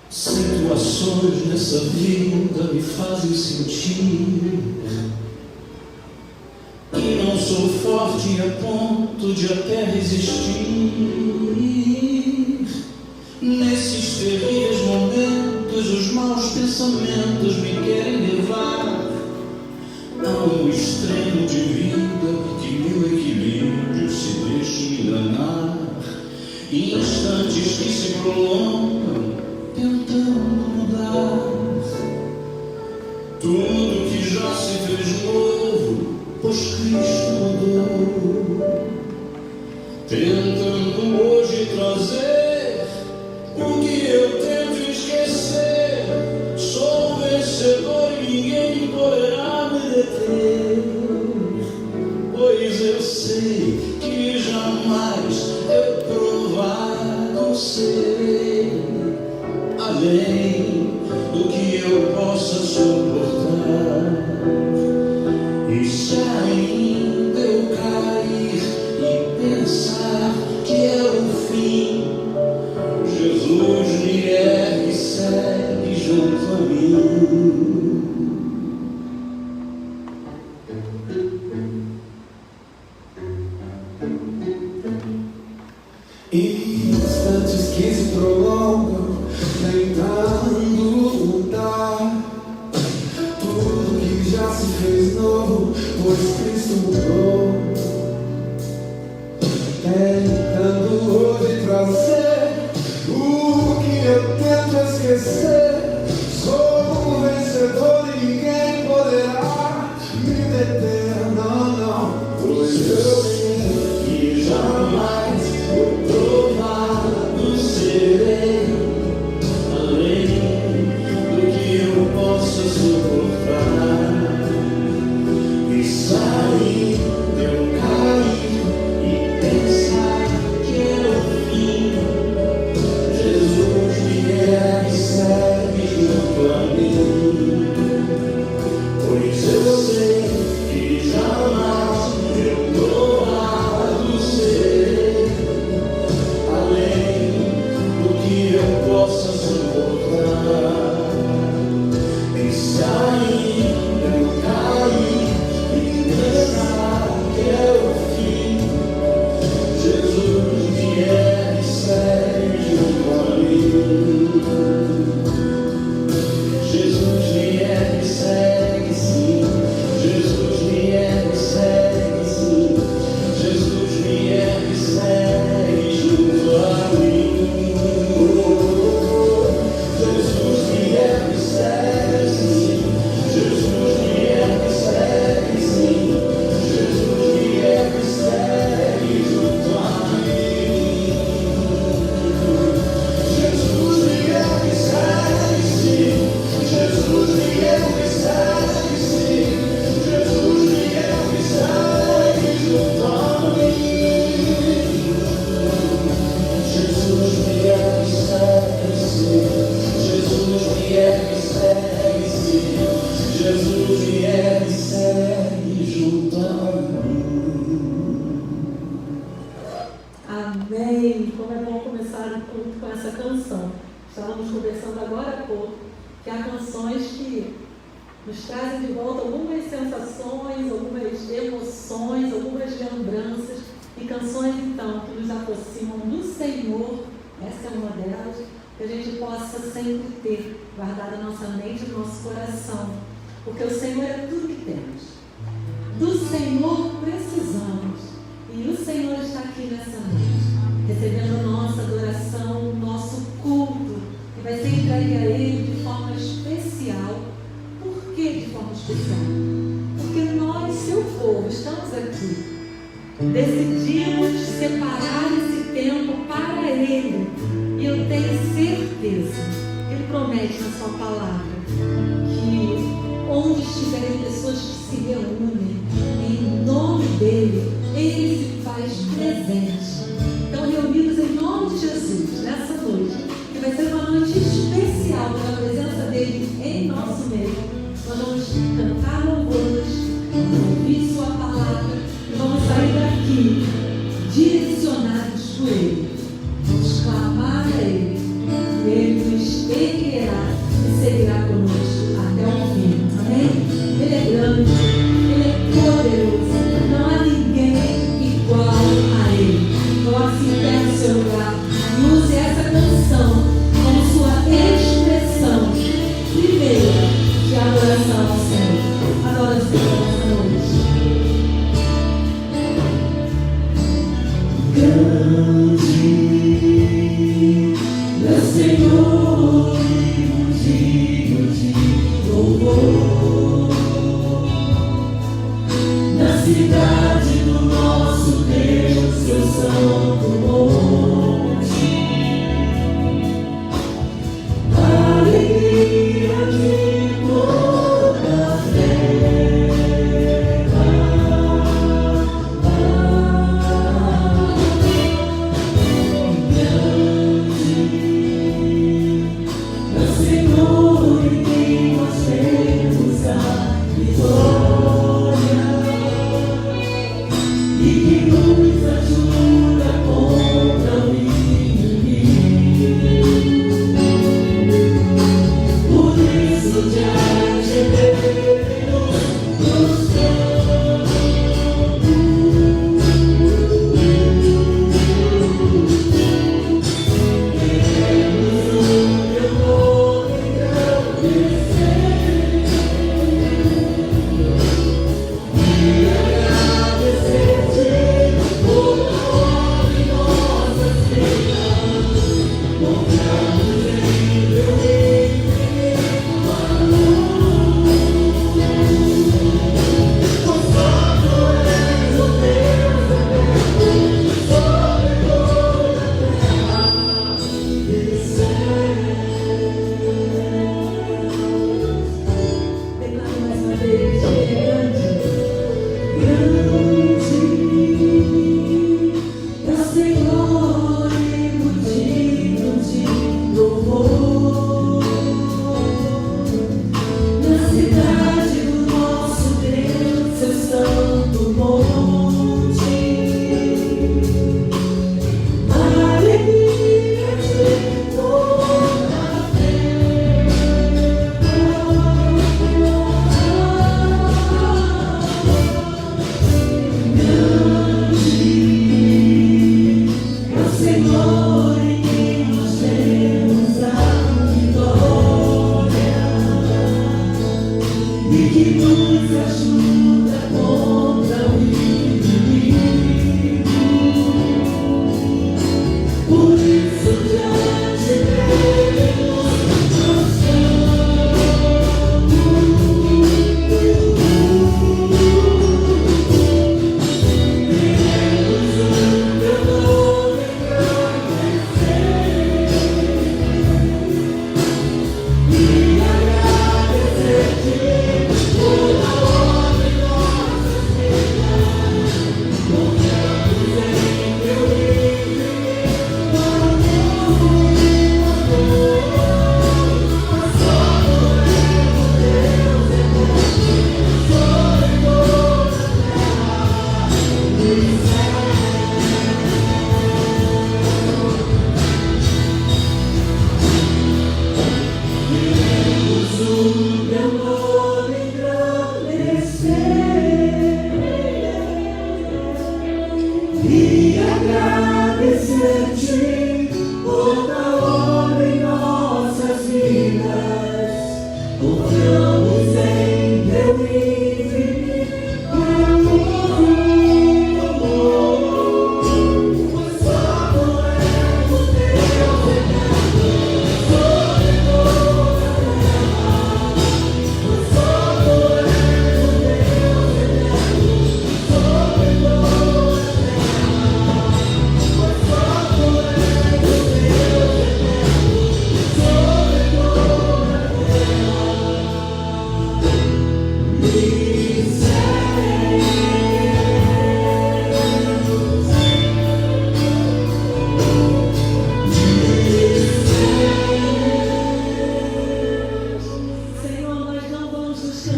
Situações nessa vida me fazem sentir que não sou forte a ponto de até resistir. Nesses terríveis momentos, os maus pensamentos me querem levar a um extremo de vida que meu equilíbrio se deixa enganar. Instantes que se prolongam tentando mudar tudo que já se fez novo, pois Cristo mudou. Tentando hoje trazer o que eu tento esquecer. Sou vencedor e ninguém poderá me deter, pois eu sei que jamais eu provado serei além do que eu possa suportar. E se ainda eu cair e pensar que é o fim, Jesus me ergue e segue junto a mim. Instantes que se prolongam tentando mudar tudo que já se fez novo, pois Cristo mudou. Tentando hoje trazer o que eu tento esquecer. Sou um vencedor e ninguém poderá me deter, não, não. Pois eu sei que jamais eu provado serei além do que eu possa suportar. E sair, eu cair e pensar que é o fim, Jesus me ergue e segue junto a mim. Pois eu sei que jamais eu provado serei além do que eu possa suportar. E se ainda eu cair e pensar que é o fim, Jesus me ergue e segue junto a mim. Jesus me ergue e segue, sim. Jesus me ergue e segue, sim. Jesus me ergue e segue junto a mim. Jesus me ergue e segue, sim. Jesus me ergue e segue, sim. Jesus me ergue e segue junto a mim. Jesus me ergue e segue, sim. Jesus me ergue e segue, sim. Jesus me ergue e segue junto a mim. Jesus me ergue e segue, sim. Jesus me ergue e segue, sim. Jesus me ergue e segue junto a mim. Amém! Como é bom começar o culto com essa canção. Estávamos conversando agora há pouco que há canções que nos trazem de volta algumas sensações, algumas emoções, algumas lembranças, e canções então que nos aproximam do Senhor. Essa é uma delas, que a gente possa sempre ter guardada na nossa mente e no nosso coração, porque o Senhor é tudo que temos. Do Senhor precisamos, e o Senhor está aqui nessa noite, recebendo a nossa adoração, o nosso culto, que vai ser entregue a Ele de forma especial. Por que de forma especial? Porque nós, seu povo, estamos aqui, decidimos separar esse tempo para Ele, e eu tenho certeza, Ele promete na sua palavra, que onde estiverem pessoas que se reúnem em nome dEle, Ele se faz presente. Então, reunidos em nome de Jesus, nessa noite, que vai ser uma noite especial pela presença dEle em nosso meio, nós vamos cantar louvores, ouvir sua palavra, e vamos sair daqui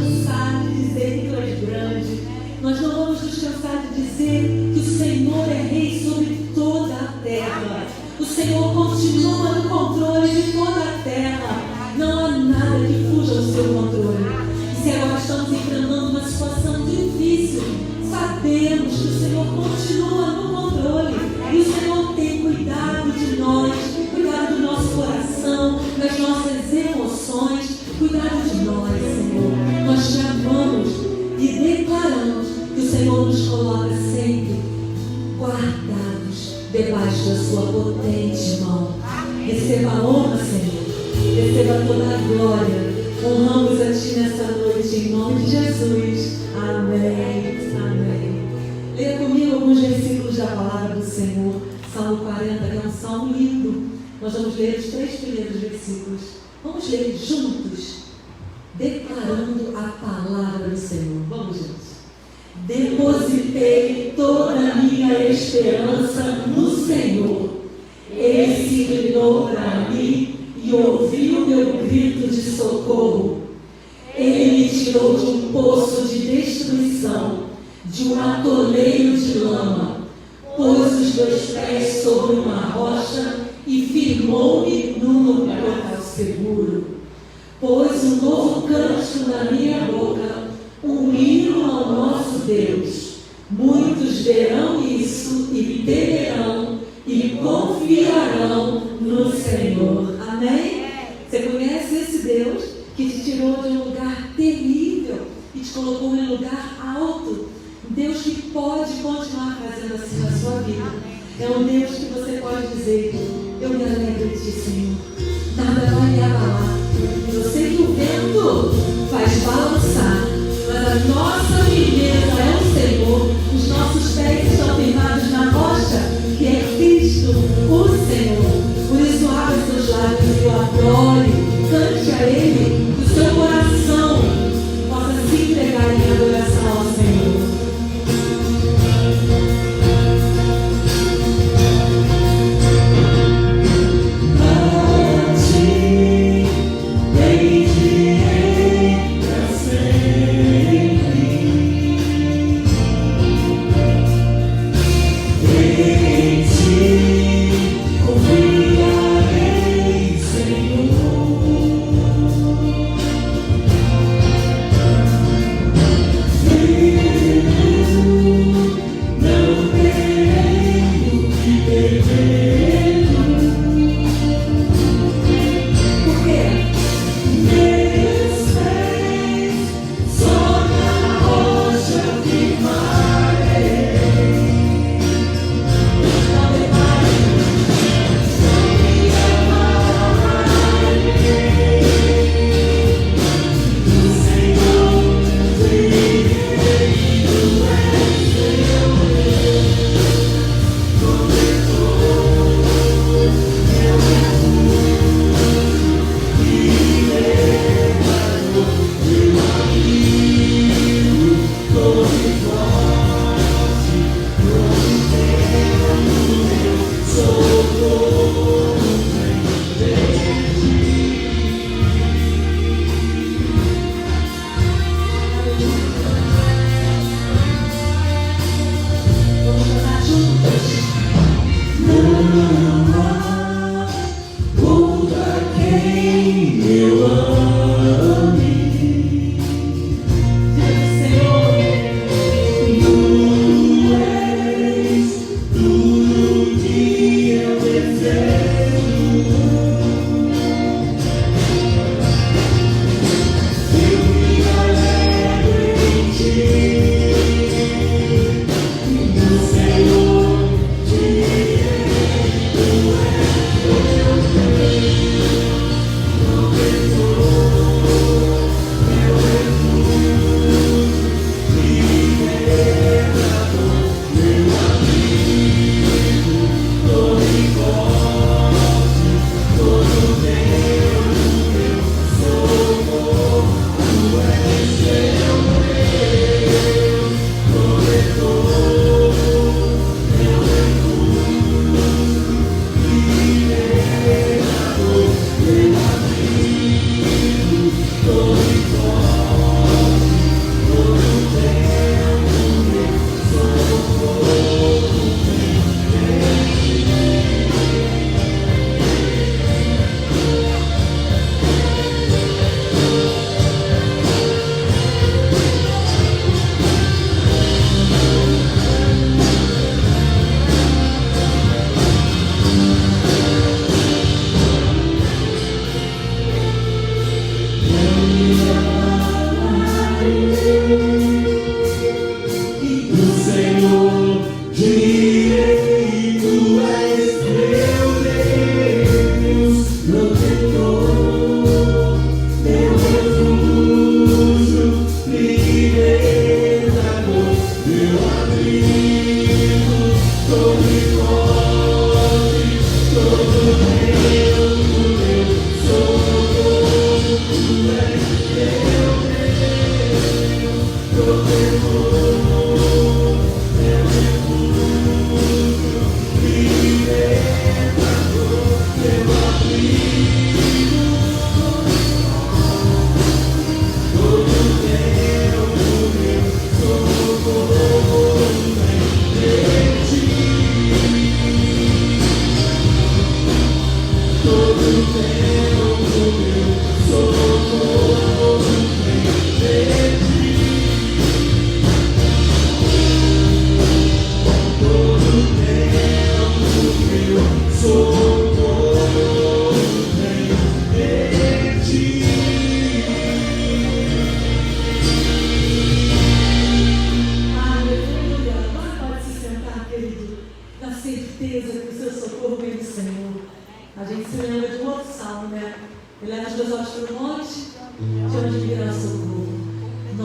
cansar de dizer que tu és grande. Nós não vamos nos cansar de dizer que o Senhor é Rei sobre toda a terra. O Senhor continua no controle de toda a terra. Não há nada que fuja ao seu controle. E se agora estamos enfrentando uma situação difícil, sabemos que o Senhor continua no controle. E o Senhor tem cuidado de nós, cuidado do nosso coração, das nossas emoções, cuidado de nós, Senhor. Nós te amamos e declaramos que o Senhor nos coloca sempre guardados debaixo da sua potente mão. Receba a honra, Senhor. Receba toda a glória. Honramos a Ti nessa noite, em nome de Jesus. Amém. Amém. Leia comigo alguns versículos da palavra do Senhor. Salmo 40, que é um salmo lindo. Nós vamos ler os 3 primeiros versículos. Vamos ler juntos, declarando a palavra do Senhor. Vamos, gente. Depositei toda a minha esperança no Senhor. Ele se inclinou para mim e ouviu meu grito de socorro. Ele me tirou de um poço de destruição, de um atoleiro de lama. Pôs os 2 pés sobre uma rocha e firmou-me num lugar seguro. Pôs um novo cântico na minha boca, um hino ao nosso Deus. Muitos verão isso e temerão e confiarão no Senhor. Amém? Você conhece esse Deus que te tirou de um lugar terrível e te colocou em um lugar alto? Um Deus que pode continuar fazendo assim na sua vida. É um Deus que você pode dizer: eu me alegro de Ti, Senhor. Nada vai me abalar. Eu sei que o vento faz balançar, mas a nossa firmeza é o Senhor. Os nossos pés estão firmados na rocha, que é Cristo, o Senhor. Por isso, abra seus lábios e o adore. Cante a Ele, que o seu coração possa se entregar em adoração ao Senhor.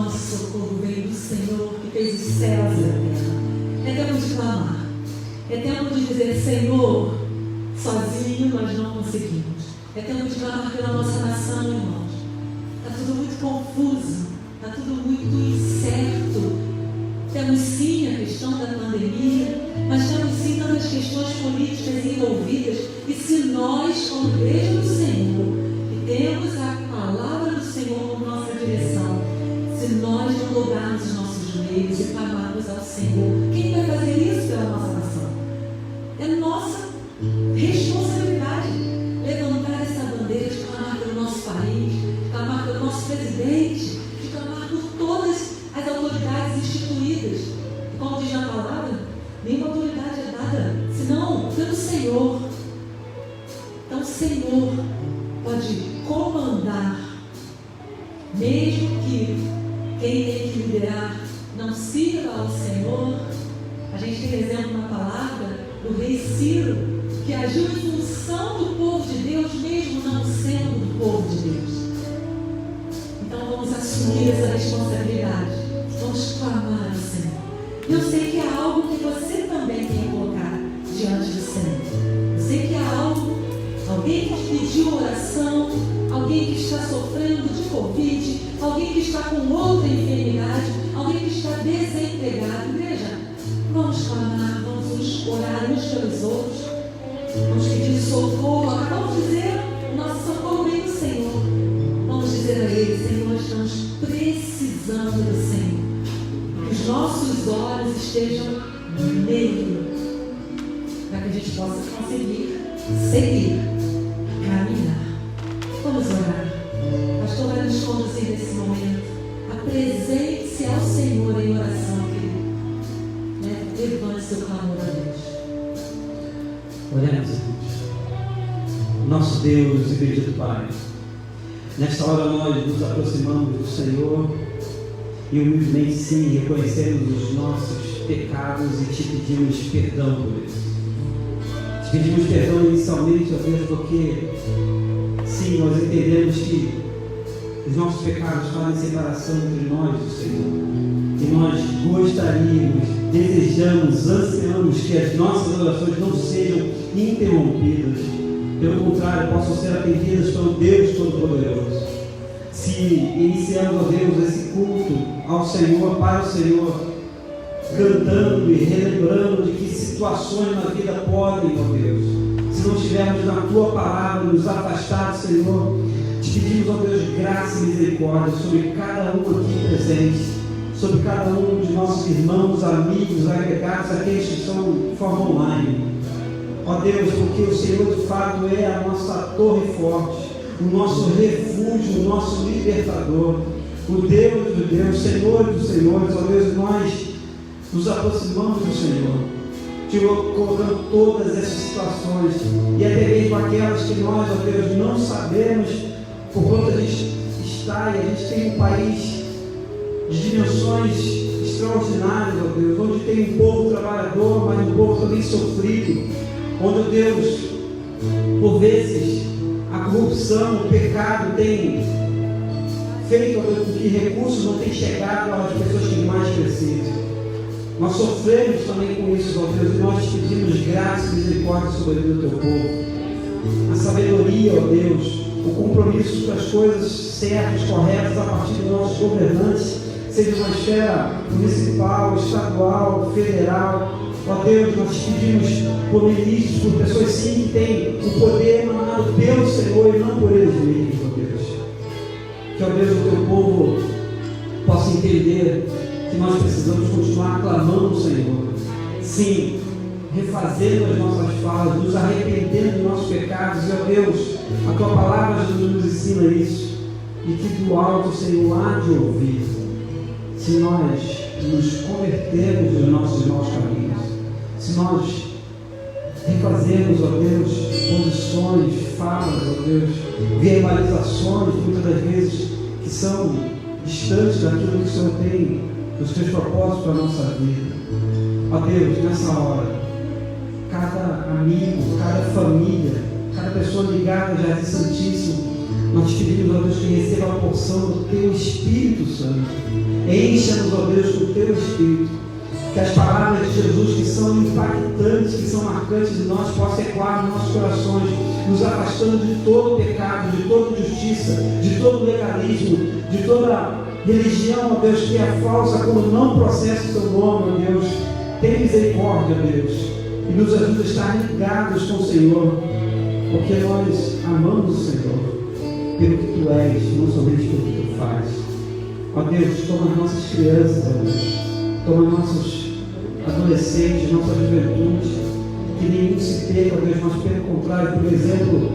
nosso socorro vem do Senhor que fez os céus e a terra. É tempo de clamar. É tempo de dizer: Senhor, sozinho nós não conseguimos. É tempo de clamar pela nossa nação, irmãos. Está tudo muito confuso. Está tudo muito incerto. Temos sim a questão da pandemia, mas temos sim tantas questões políticas envolvidas. E se nós, como igreja do Senhor, que temos a palavra do Senhor como nossa direção, se nós não dobrarmos os nossos joelhos e clamarmos ao Senhor, quem vai fazer isso pela nossa nação? É nossa responsabilidade levantar essa bandeira de clamar pelo nosso país, de clamar pelo nosso presidente, de clamar por todas as autoridades instituídas. E como diz na palavra, nenhuma autoridade é dada senão pelo Senhor. Então o Senhor pode comandar, mesmo que quem tem que liderar não sirva ao Senhor. A gente tem exemplo na palavra do rei Ciro, que agiu em função do povo de Deus, mesmo não sendo do povo de Deus. Então vamos assumir essa responsabilidade. Vamos clamar ao Senhor. Eu sei que há algo que você também tem que colocar diante do Senhor. Eu sei que há algo, alguém que pediu oração, alguém que está sofrendo de Covid, alguém que está com outra enfermidade, alguém que está desempregado. Igreja, vamos clamar, vamos orar uns pelos outros, vamos pedir socorro. Acabamos de dizer, o nosso socorro vem do Senhor. Vamos dizer a Ele: Senhor, estamos precisando do Senhor. Que os nossos olhos estejam nele, para que a gente possa conseguir seguir, caminhar. Vamos orar. Pastor vai nos conduzir nesse momento. Apresente-se ao Senhor em oração, querido. Levante seu clamor a Deus. Oremos, irmãos. Nosso Deus e bendito Pai, nesta hora nós nos aproximamos do Senhor e humildemente sim reconhecemos os nossos pecados e te pedimos perdão por isso. Te pedimos perdão inicialmente, ó Deus, porque sim, nós entendemos que os nossos pecados fazem separação entre nós e o Senhor. E nós gostaríamos, desejamos, ansiamos que as nossas orações não sejam interrompidas. Pelo contrário, possam ser atendidas pelo Deus Todo-Poderoso. Se iniciamos, ó Deus, esse culto ao Senhor, para o Senhor, cantando e relembrando de que situações na vida podem, ó Deus, se não estivermos na Tua palavra, nos afastados, Senhor, te pedimos, ó Deus, graça e misericórdia sobre cada um aqui presente, sobre cada um de nossos irmãos, amigos, agregados, aqueles que estão de forma online. Ó Deus, porque o Senhor de fato é a nossa torre forte, o nosso refúgio, o nosso libertador, o Deus do Deus, Senhor dos senhores. Ó Deus, nós nos aproximamos do Senhor, te colocando todas essas situações e até mesmo aquelas que nós, ó Deus, não sabemos por conta de estar, e a gente tem um país de dimensões extraordinárias, ó Deus, onde tem um povo trabalhador, mas um povo também sofrido, onde, ó Deus, por vezes a corrupção, o pecado tem feito, ó Deus, com que recursos não tenham chegado às pessoas que mais precisam. Nós sofremos também com isso, ó Deus, e nós te pedimos graça e misericórdia sobre a vida do teu povo, a sabedoria, ó Deus, o compromisso com as coisas certas, corretas, a partir dos nossos governantes, seja na esfera municipal, estadual, federal. Ó Deus, nós te pedimos por ministros, por pessoas sim que têm o poder emanado pelo Senhor e não por eles mesmos, ó Deus. Que, ó Deus, o teu povo possa entender que nós precisamos continuar clamando o Senhor. Sim, refazendo as nossas falas, nos arrependendo dos nossos pecados. E, ó Deus, a tua palavra nos ensina isso. E que do alto o Senhor há de ouvir, se nós nos convertermos dos nossos maus caminhos, se nós refazermos, ó Deus, posições, falas, ó Deus, verbalizações, muitas das vezes, que são distantes daquilo que o Senhor tem, dos teus propósitos para a nossa vida. Ó Deus, nessa hora, cada amigo, cada família, cada pessoa ligada a Jardim Santíssimo, nós te pedimos, ó Deus, que receba a porção do teu Espírito Santo, Encha-nos, ó Deus, com o teu Espírito. Que as palavras de Jesus, que são impactantes, que são marcantes de nós, possam ecoar nos nossos corações, nos afastando de todo pecado, de toda injustiça, de todo legalismo, de toda religião, ó Deus, que é falsa, quando não processa o teu nome, ó Deus. Tem misericórdia, Deus, e nos ajuda a estar ligados com o Senhor, porque nós amamos o Senhor pelo que tu és, não somente pelo que tu faz. Ó Deus, toma as nossas crianças, ó Deus, toma nossos adolescentes, nossa juventude, que nenhum se perca, ó Deus, mas pelo contrário, pelo exemplo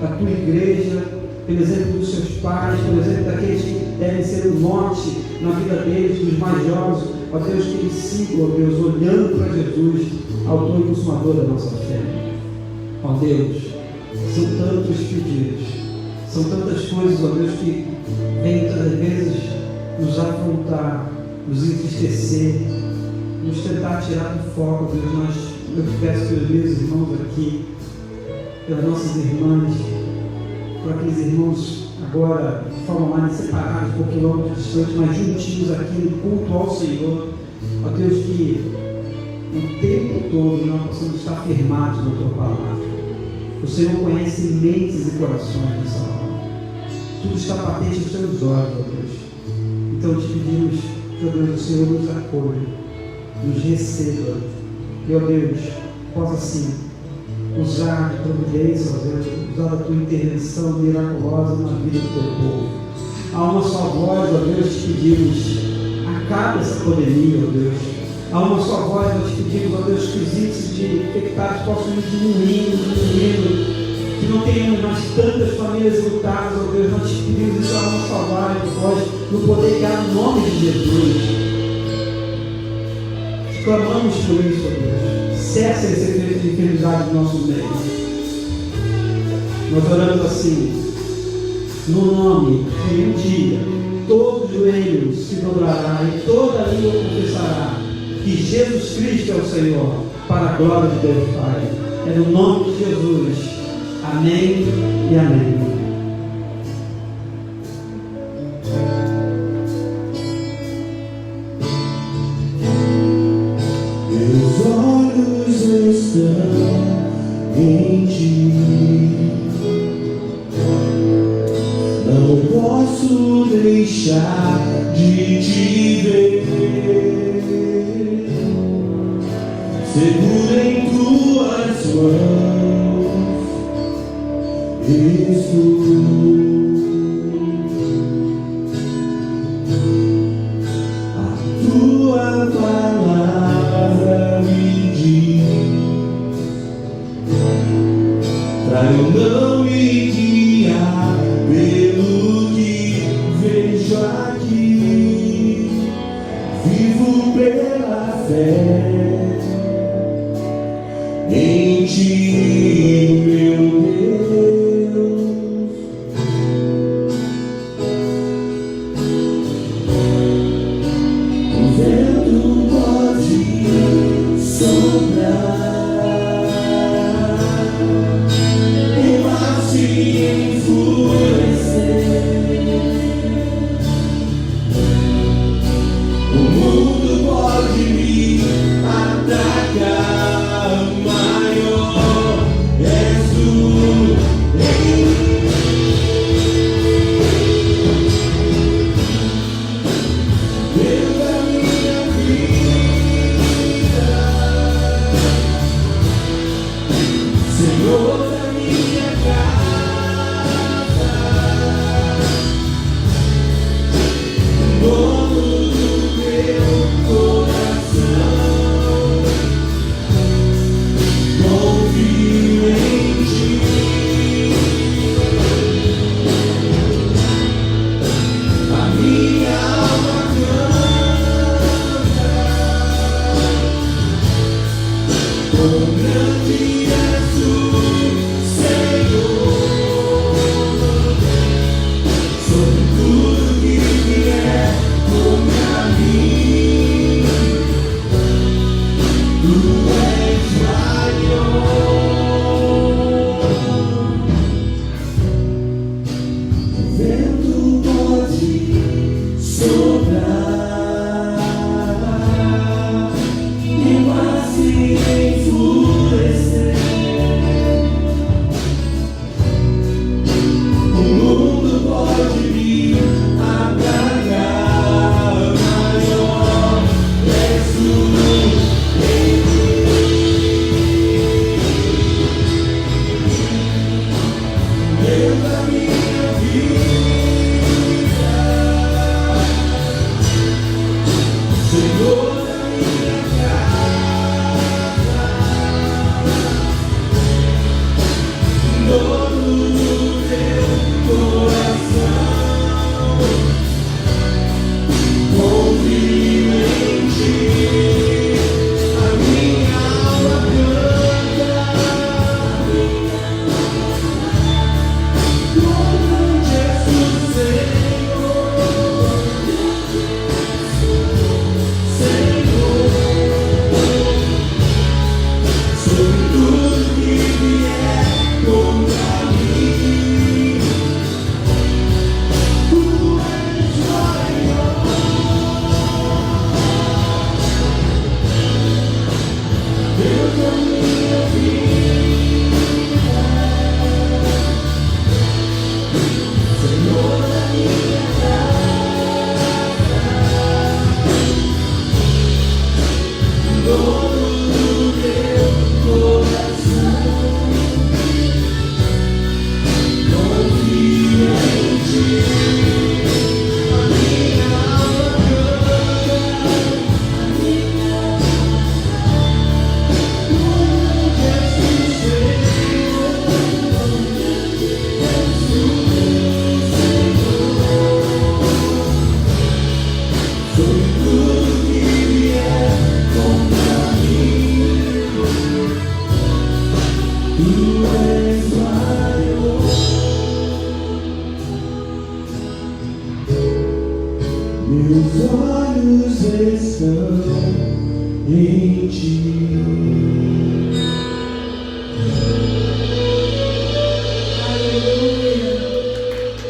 da tua igreja, pelo exemplo dos seus pais, pelo exemplo daqueles que devem ser o norte na vida deles, dos mais jovens, ó Deus, que eles sigam, ó Deus, olhando para Jesus, autor e consumador da nossa fé. Ó Deus, são tantos pedidos, são tantas coisas, ó Deus, que vêm muitas vezes nos afrontar, nos entristecer, nos tentar tirar do foco, Deus. Eu te peço pelos meus irmãos aqui, pelas nossas irmãs, por aqueles irmãos agora de forma mais separados, por quilômetros distantes, mas juntinhos aqui no culto ao Senhor. Ó Deus, que o tempo todo nós possamos estar firmados na tua palavra. O Senhor conhece mentes e corações nessa hora. Tudo está patente aos teus olhos, ó Deus. Então te pedimos que, ó Deus, o Senhor nos acolha, nos receba, e, ó Deus, possa sim usar de providência, ó Deus, usar a tua intervenção miraculosa na vida do teu povo. Há uma só voz, ó Deus, te pedimos, acabe essa pandemia, ó Deus. Há uma só voz, nós te pedimos, ó Deus, que os índices de infectados possam ir diminuindo, que não tenhamos mais tantas famílias lutadas, ó Deus. Nós te pedimos isso, há uma só voz, no poder que há no nome de Jesus. Clamamos por isso, ó Deus. Cessa esse efeito de enfermidade do nosso meio. Nós oramos assim, no nome que um dia todo joelho se dobrará e toda língua confessará que Jesus Cristo é o Senhor, para a glória de Deus Pai. É no nome de Jesus. Amém e amém. Em ti, não posso deixar de te ver, seguro em tuas mãos estou. A tua palavra me diz pra eu não me guiar pelo que vejo aqui, vivo pela fé em ti, meu Deus. O vento pode soprar, o mundo pode me atacar, maior és tu. Deus da minha vida, Meus olhos estão em ti. Aleluia.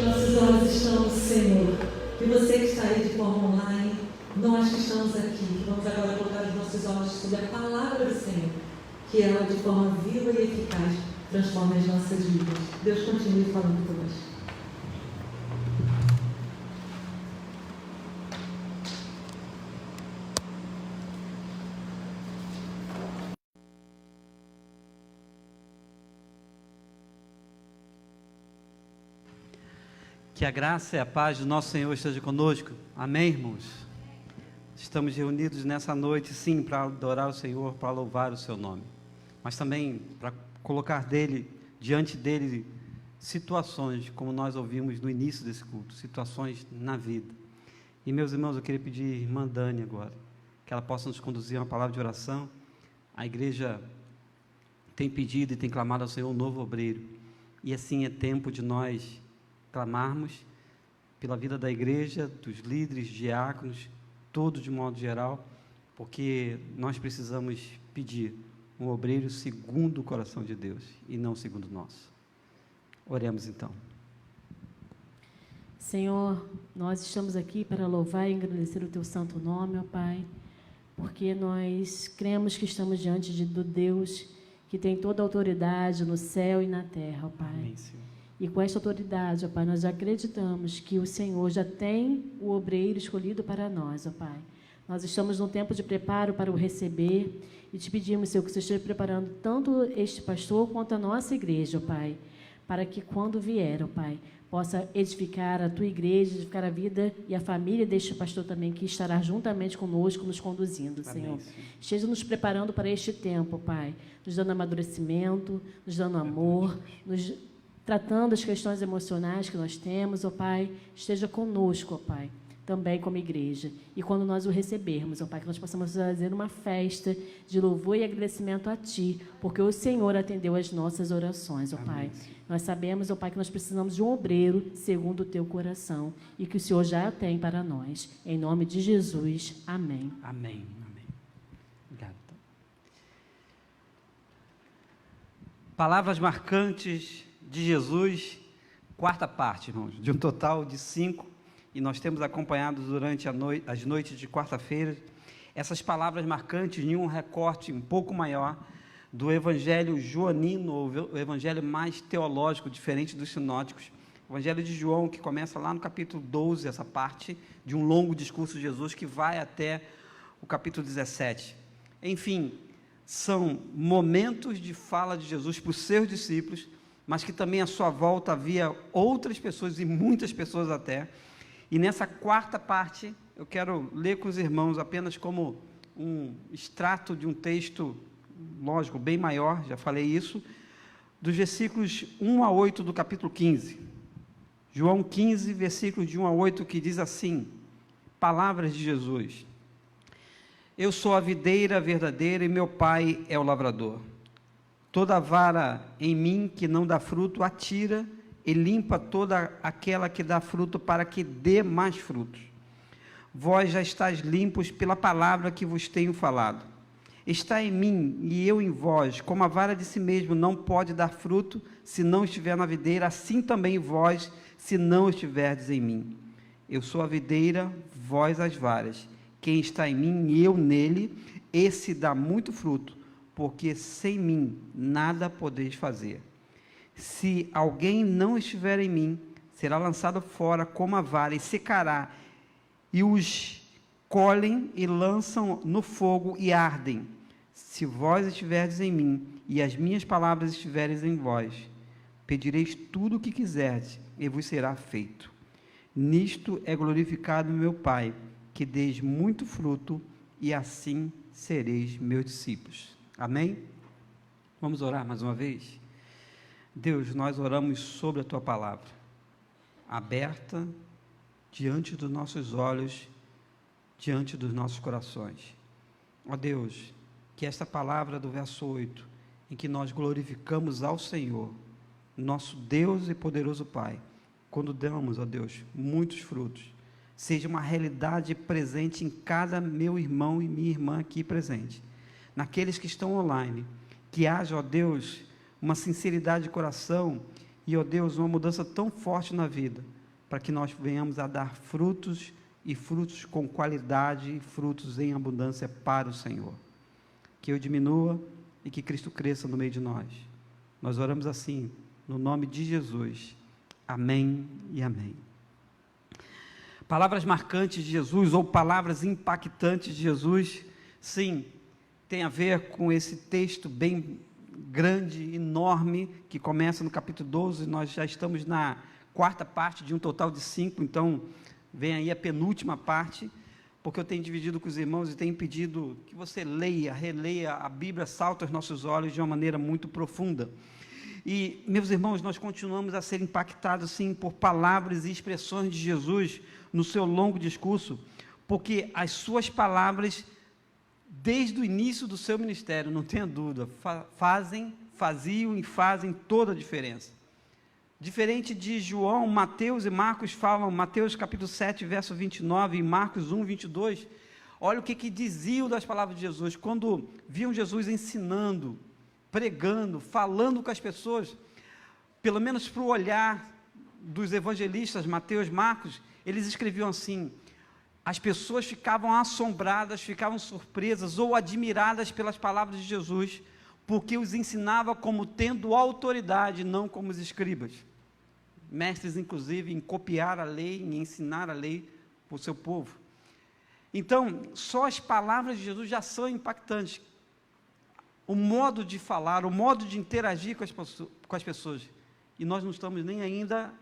Nossos olhos estão no Senhor. E você que está aí de forma online, nós que estamos aqui, vamos agora colocar os nossos olhos sobre a palavra do Senhor, que ela de forma viva e eficaz transforma as nossas vidas. Deus continue falando conosco. Que a graça e a paz do nosso Senhor esteja conosco. Amém, irmãos? Estamos reunidos nessa noite, sim, para adorar o Senhor, para louvar o seu nome, mas também para colocar diante dele situações, como nós ouvimos no início desse culto, situações na vida. E, meus irmãos, eu queria pedir à irmã Dani agora, que ela possa nos conduzir a uma palavra de oração. A igreja tem pedido e tem clamado ao Senhor um novo obreiro, e assim é tempo de nós clamarmos pela vida da igreja, dos líderes, diáconos, todos de modo geral, porque nós precisamos pedir um obreiro segundo o coração de Deus e não segundo o nosso. Oremos então. Senhor, nós estamos aqui para louvar e agradecer o teu santo nome, ó Pai, porque nós cremos que estamos diante do Deus que tem toda a autoridade no céu e na terra, ó Pai. Amém, Senhor. E com esta autoridade, ó Pai, nós acreditamos que o Senhor já tem o obreiro escolhido para nós, ó Pai. Nós estamos num tempo de preparo para o receber e te pedimos, Senhor, que você esteja preparando tanto este pastor quanto a nossa igreja, ó Pai, para que quando vier, ó Pai, possa edificar a tua igreja, edificar a vida e a família deste pastor também, que estará juntamente conosco, nos conduzindo, Senhor. Amém, Esteja nos preparando para este tempo, Pai, nos dando amadurecimento, nos dando amor, nos tratando as questões emocionais que nós temos, ó Pai. Esteja conosco, ó Pai, também como igreja. E quando nós o recebermos, ó Pai, que nós possamos fazer uma festa de louvor e agradecimento a Ti, porque o Senhor atendeu as nossas orações, ó Pai. Nós sabemos, ó Pai, que nós precisamos de um obreiro segundo o Teu coração e que o Senhor já tem para nós. Em nome de Jesus. Amém. Amém. Amém. Obrigado. Palavras marcantes de Jesus, quarta parte, irmãos, de um total de 5, e nós temos acompanhado durante as noites de quarta-feira, essas palavras marcantes em um recorte um pouco maior do evangelho joanino, ou o evangelho mais teológico, diferente dos sinóticos, o evangelho de João, que começa lá no capítulo 12, essa parte de um longo discurso de Jesus, que vai até o capítulo 17, enfim, são momentos de fala de Jesus para os seus discípulos, mas que também à sua volta havia outras pessoas, e muitas pessoas até, e nessa quarta parte, eu quero ler com os irmãos apenas como um extrato de um texto, lógico, bem maior, já falei isso, dos versículos 1 a 8 do capítulo 15, João 15, versículos de 1 a 8, que diz assim, palavras de Jesus: eu sou a videira verdadeira e meu Pai é o lavrador. Toda vara em mim que não dá fruto, atira e limpa toda aquela que dá fruto, para que dê mais frutos. Vós já estáis limpos pela palavra que vos tenho falado. Está em mim e eu em vós, como a vara de si mesmo não pode dar fruto, se não estiver na videira, assim também vós, se não estiverdes em mim. Eu sou a videira, vós as varas. Quem está em mim e eu nele, esse dá muito fruto, porque sem mim nada podeis fazer. Se alguém não estiver em mim, será lançado fora como a vara e secará, e os colhem e lançam no fogo e ardem. Se vós estiverdes em mim e as minhas palavras estiverem em vós, pedireis tudo o que quiserdes e vos será feito. Nisto é glorificado meu Pai, que deis muito fruto, e assim sereis meus discípulos. Amém? Vamos orar mais uma vez? Deus, nós oramos sobre a Tua palavra, aberta diante dos nossos olhos, diante dos nossos corações. Ó Deus, que esta palavra do verso 8, em que nós glorificamos ao Senhor, nosso Deus e poderoso Pai, quando damos, ó Deus, muitos frutos, seja uma realidade presente em cada meu irmão e minha irmã aqui presente, naqueles que estão online, que haja, ó Deus, uma sinceridade de coração e, ó Deus, uma mudança tão forte na vida, para que nós venhamos a dar frutos, e frutos com qualidade, e frutos em abundância para o Senhor. Que eu diminua e que Cristo cresça no meio de nós. Nós oramos assim, no nome de Jesus. Amém e amém. Palavras marcantes de Jesus, ou palavras impactantes de Jesus, sim, tem a ver com esse texto bem grande, enorme, que começa no capítulo 12, nós já estamos na quarta parte de um total de 5, então vem aí a penúltima parte, porque eu tenho dividido com os irmãos e tenho pedido que você leia, releia, a Bíblia salta aos nossos olhos de uma maneira muito profunda. E, meus irmãos, nós continuamos a ser impactados, sim, por palavras e expressões de Jesus no seu longo discurso, porque as suas palavras, desde o início do seu ministério, não tenha dúvida, faziam e fazem toda a diferença. Diferente de João, Mateus e Marcos falam, Mateus capítulo 7, verso 29, e Marcos 1, 22, olha o que diziam das palavras de Jesus, quando viam Jesus ensinando, pregando, falando com as pessoas, pelo menos para o olhar dos evangelistas, Mateus, Marcos, eles escreviam assim, as pessoas ficavam assombradas, ficavam surpresas ou admiradas pelas palavras de Jesus, porque os ensinava como tendo autoridade, não como os escribas, mestres inclusive em copiar a lei, em ensinar a lei para o seu povo. Então, só as palavras de Jesus já são impactantes, o modo de falar, o modo de interagir com as pessoas, e nós não estamos nem ainda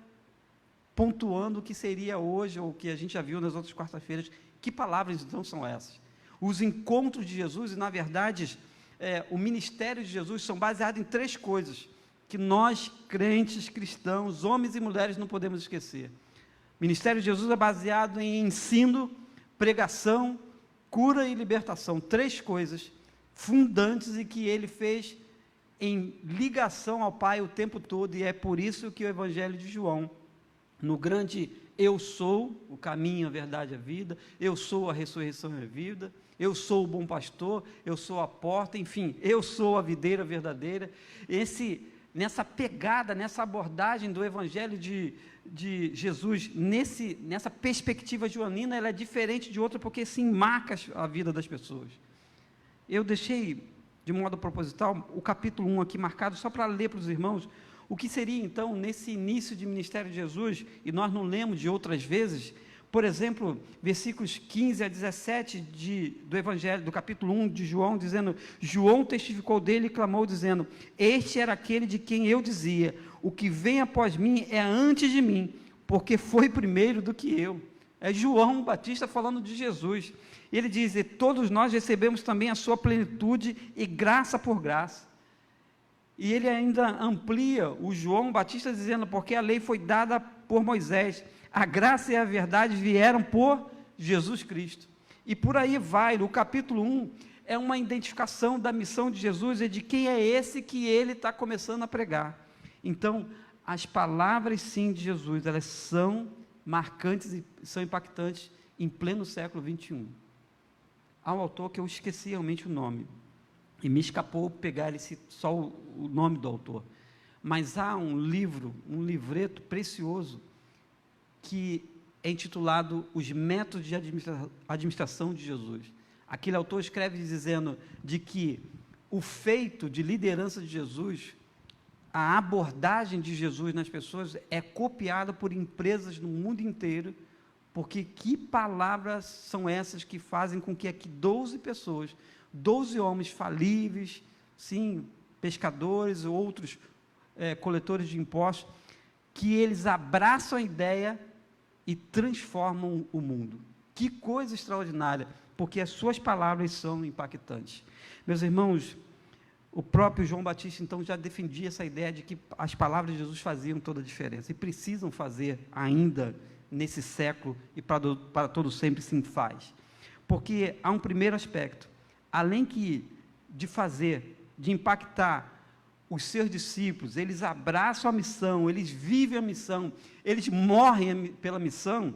pontuando o que seria hoje, ou o que a gente já viu nas outras quartas-feiras. Que palavras então são essas? Os encontros de Jesus, e na verdade, o ministério de Jesus são baseados em 3 coisas, que nós, crentes, cristãos, homens e mulheres, não podemos esquecer. O ministério de Jesus é baseado em ensino, pregação, cura e libertação, 3 coisas fundantes e que ele fez em ligação ao Pai o tempo todo, e é por isso que o Evangelho de João, no grande eu sou o caminho, a verdade e a vida, eu sou a ressurreição e a vida, eu sou o bom pastor, eu sou a porta, enfim, eu sou a videira verdadeira, nessa pegada, nessa abordagem do Evangelho de Jesus, nessa perspectiva joanina, ela é diferente de outra, porque sim, marca a vida das pessoas. Eu deixei, de modo proposital, o capítulo 1 aqui marcado, só para ler para os irmãos, o que seria então, nesse início de ministério de Jesus, e nós não lemos de outras vezes, por exemplo, versículos 15 a 17 do Evangelho, do capítulo 1 de João, dizendo, João testificou dele e clamou, dizendo, este era aquele de quem eu dizia, o que vem após mim é antes de mim, porque foi primeiro do que eu. É João Batista falando de Jesus. Ele diz, e todos nós recebemos também a sua plenitude e graça por graça. E ele ainda amplia o João Batista dizendo, porque a lei foi dada por Moisés, a graça e a verdade vieram por Jesus Cristo. E por aí vai, o capítulo 1 é uma identificação da missão de Jesus e de quem é esse que ele está começando a pregar. Então, as palavras sim de Jesus, elas são marcantes e são impactantes em pleno século 21. Há um autor que eu esqueci realmente o nome, e me escapou pegar só o nome do autor, mas há um livreto precioso, que é intitulado Os Métodos de Administração de Jesus. Aquele autor escreve dizendo de que o feito de liderança de Jesus, a abordagem de Jesus nas pessoas é copiada por empresas no mundo inteiro, porque que palavras são essas que fazem com que aqui 12 pessoas, 12 homens falíveis, sim, pescadores, outros coletores de impostos, que eles abraçam a ideia e transformam o mundo. Que coisa extraordinária, porque as suas palavras são impactantes. Meus irmãos, o próprio João Batista, então, já defendia essa ideia de que as palavras de Jesus faziam toda a diferença, e precisam fazer ainda nesse século, e para todo sempre sim faz. Porque há um primeiro aspecto, além de impactar os seus discípulos, eles abraçam a missão, eles vivem a missão, eles morrem pela missão.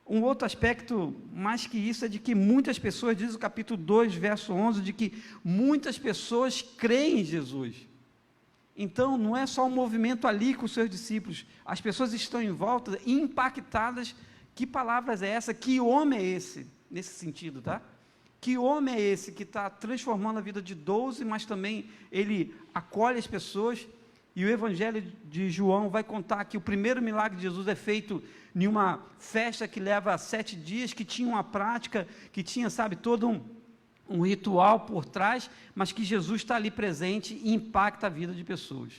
Um outro aspecto, mais que isso, é de que muitas pessoas, diz o capítulo 2, verso 11, de que muitas pessoas creem em Jesus. Então, não é só um movimento ali com os seus discípulos, as pessoas estão em volta, impactadas. Que palavras é essa? Que homem é esse? Nesse sentido, tá? Que homem é esse que está transformando a vida de 12, mas também ele acolhe as pessoas? E o Evangelho de João vai contar que o primeiro milagre de Jesus é feito em uma festa que leva 7 dias, que tinha uma prática, que tinha, sabe, todo um ritual por trás, mas que Jesus está ali presente e impacta a vida de pessoas.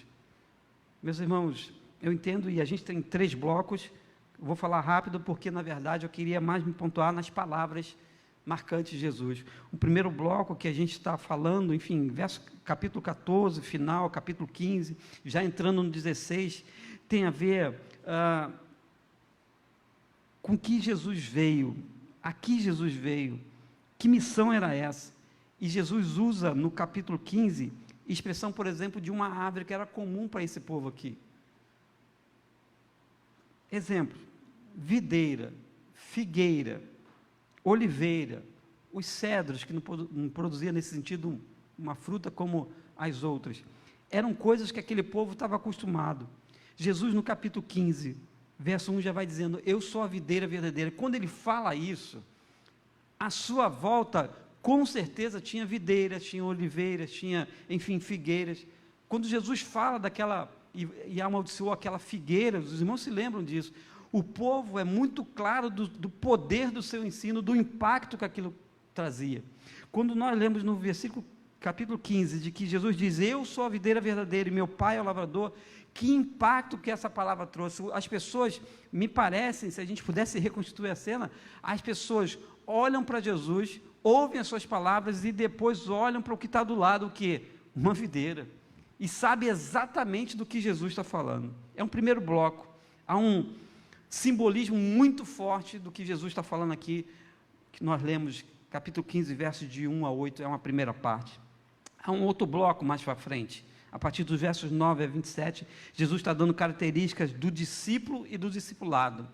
Meus irmãos, eu entendo, e a gente tem 3 blocos, vou falar rápido, porque, na verdade, eu queria mais me pontuar nas palavras marcantes de Jesus. O primeiro bloco que a gente está falando, enfim, capítulo 14, final, capítulo 15, já entrando no 16, tem a ver com que Jesus veio, aqui Jesus veio, que missão era essa? E Jesus usa no capítulo 15, expressão, por exemplo, de uma árvore que era comum para esse povo aqui. Exemplo, videira, figueira, oliveira, os cedros, que não produzia nesse sentido uma fruta como as outras, eram coisas que aquele povo estava acostumado. Jesus, no capítulo 15, verso 1, já vai dizendo: eu sou a videira verdadeira. Quando ele fala isso, à sua volta, com certeza, tinha videiras, tinha oliveiras, tinha, enfim, figueiras. Quando Jesus fala daquela, e amaldiçoou aquela figueira, os irmãos se lembram disso. O povo é muito claro do poder do seu ensino, do impacto que aquilo trazia. Quando nós lemos no versículo, capítulo 15, de que Jesus diz: eu sou a videira verdadeira e meu pai é o lavrador, que impacto que essa palavra trouxe. As pessoas, me parecem, se a gente pudesse reconstituir a cena, as pessoas olham para Jesus, ouvem as suas palavras e depois olham para o que está do lado, o quê? Uma videira. E sabe exatamente do que Jesus está falando. É um primeiro bloco. Há um simbolismo muito forte do que Jesus está falando aqui, que nós lemos, capítulo 15, versos de 1 a 8, é uma primeira parte. Há um outro bloco mais para frente, a partir dos versos 9 a 27, Jesus está dando características do discípulo e do discipulado.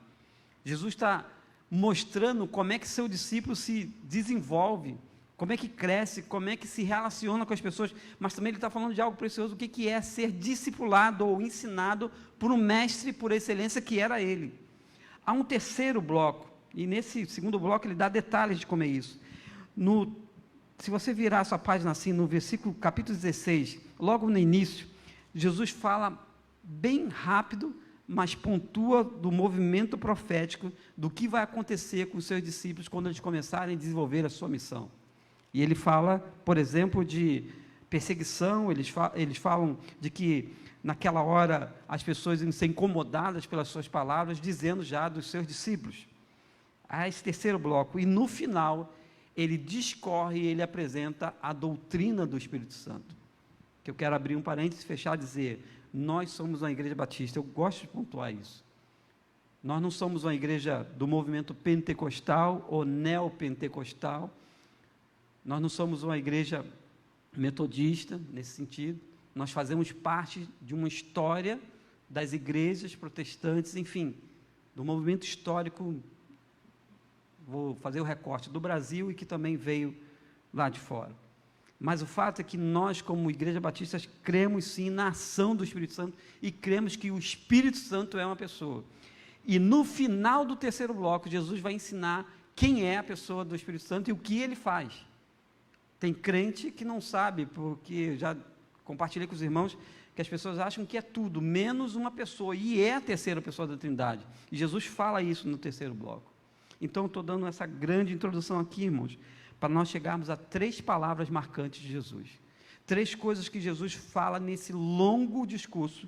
Jesus está mostrando como é que seu discípulo se desenvolve, como é que cresce, como é que se relaciona com as pessoas, mas também ele está falando de algo precioso, o que é ser discipulado ou ensinado por um mestre por excelência que era ele. Há um terceiro bloco, e nesse segundo bloco ele dá detalhes de como é isso. Se você virar a sua página assim, no versículo, capítulo 16, logo no início, Jesus fala bem rápido, mas pontua do movimento profético, do que vai acontecer com os seus discípulos quando eles começarem a desenvolver a sua missão. E ele fala, por exemplo, de perseguição, eles falam de que naquela hora as pessoas iam ser incomodadas pelas suas palavras, dizendo já dos seus discípulos. Há esse terceiro bloco, e no final ele discorre e ele apresenta a doutrina do Espírito Santo, que eu quero abrir um parênteses e fechar e dizer: nós somos uma igreja batista, eu gosto de pontuar isso. Nós não somos uma igreja do movimento pentecostal ou neopentecostal, nós não somos uma igreja metodista, nesse sentido, nós fazemos parte de uma história das igrejas protestantes, enfim, do movimento histórico, vou fazer o recorte, do Brasil, e que também veio lá de fora. Mas o fato é que nós, como Igreja Batista, cremos sim na ação do Espírito Santo e cremos que o Espírito Santo é uma pessoa. E no final do terceiro bloco, Jesus vai ensinar quem é a pessoa do Espírito Santo e o que ele faz. Tem crente que não sabe, porque já compartilhei com os irmãos, que as pessoas acham que é tudo, menos uma pessoa, e é a terceira pessoa da Trindade. E Jesus fala isso no terceiro bloco. Então, estou dando essa grande introdução aqui, irmãos, para nós chegarmos a 3 palavras marcantes de Jesus. 3 coisas que Jesus fala nesse longo discurso,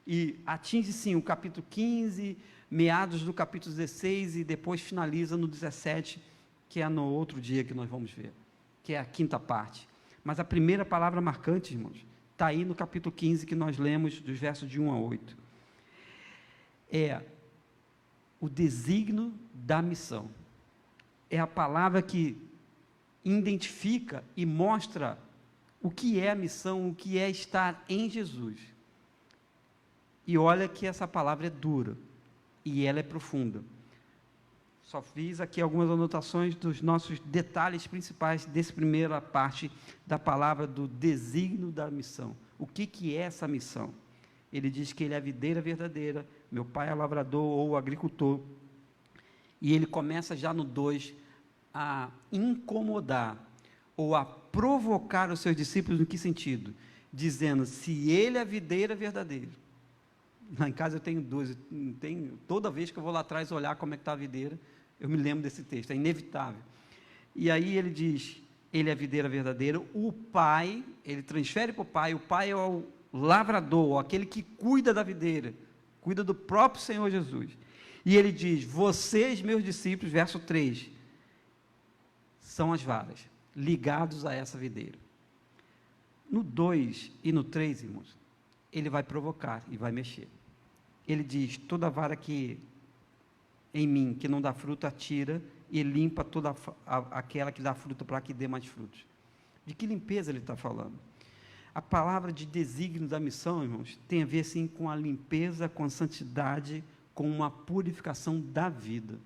e atinge sim o capítulo 15, meados do capítulo 16, e depois finaliza no 17, que é no outro dia que nós vamos ver, que é a quinta parte. Mas a primeira palavra marcante, irmãos, está aí no capítulo 15, que nós lemos dos versos de 1 a 8. É o desígnio da missão. É a palavra que identifica e mostra o que é a missão, o que é estar em Jesus. E olha que essa palavra é dura, e ela é profunda. Só fiz aqui algumas anotações dos nossos detalhes principais dessa primeira parte da palavra do desígnio da missão. O que é essa missão? Ele diz que ele é a videira verdadeira, meu pai é lavrador ou agricultor. E ele começa já no 2 a incomodar ou a provocar os seus discípulos. No que sentido? Dizendo, se ele é a videira verdadeira. Lá em casa eu tenho duas, toda vez que eu vou lá atrás olhar como é que está a videira, eu me lembro desse texto, é inevitável. E aí ele diz, ele é a videira verdadeira, o pai, ele transfere para o pai é o lavrador, aquele que cuida da videira, cuida do próprio Senhor Jesus. E ele diz, vocês, meus discípulos, verso 3, são as varas, ligados a essa videira. No 2 e no 3, irmãos, ele vai provocar e vai mexer. Ele diz, toda vara que em mim, que não dá fruta, tira e limpa toda aquela que dá fruta para que dê mais frutos. De que limpeza ele está falando? A palavra de desígnio da missão, irmãos, tem a ver sim com a limpeza, com a santidade, com uma purificação da vida.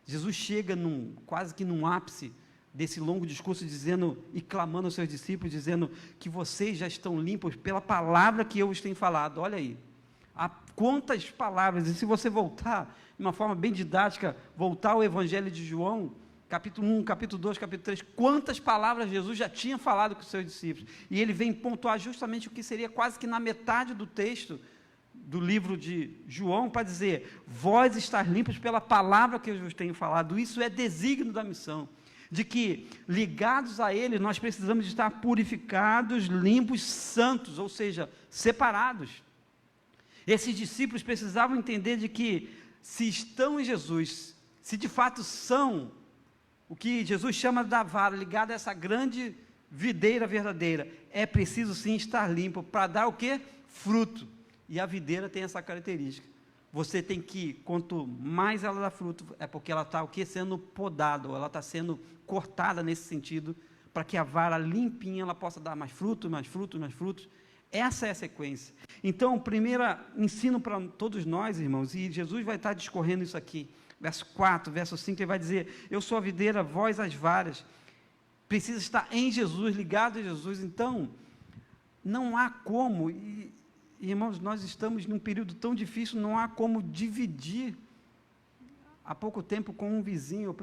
Jesus chega quase que num ápice desse longo discurso, dizendo e clamando aos seus discípulos, dizendo que vocês já estão limpos pela palavra que eu vos tenho falado. Olha aí, há quantas palavras, e se você voltar, de uma forma bem didática, voltar ao Evangelho de João, capítulo 1, capítulo 2, capítulo 3, quantas palavras Jesus já tinha falado com os seus discípulos, e ele vem pontuar justamente o que seria quase que na metade do texto, do livro de João, para dizer, vós estáis limpos pela palavra que eu vos tenho falado. Isso é desígnio da missão, de que, ligados a ele, nós precisamos estar purificados, limpos, santos, ou seja, separados. Esses discípulos precisavam entender de que, se estão em Jesus, se de fato são o que Jesus chama da vara, ligado a essa grande videira verdadeira, é preciso sim estar limpo, para dar o quê? Fruto. E a videira tem essa característica. Você tem que, quanto mais ela dá fruto, é porque ela está o quê? Sendo podada, ou ela está sendo cortada nesse sentido, para que a vara limpinha, ela possa dar mais frutos, mais frutos, mais frutos. Essa é a sequência. Então, o primeiro ensino para todos nós, irmãos, e Jesus vai estar discorrendo isso aqui, verso 4, verso 5, ele vai dizer, eu sou a videira, vós as varas. Precisa estar em Jesus, ligado a Jesus. Então, não há como, irmãos, nós estamos num período tão difícil, não há como dividir. Há pouco tempo, com um vizinho,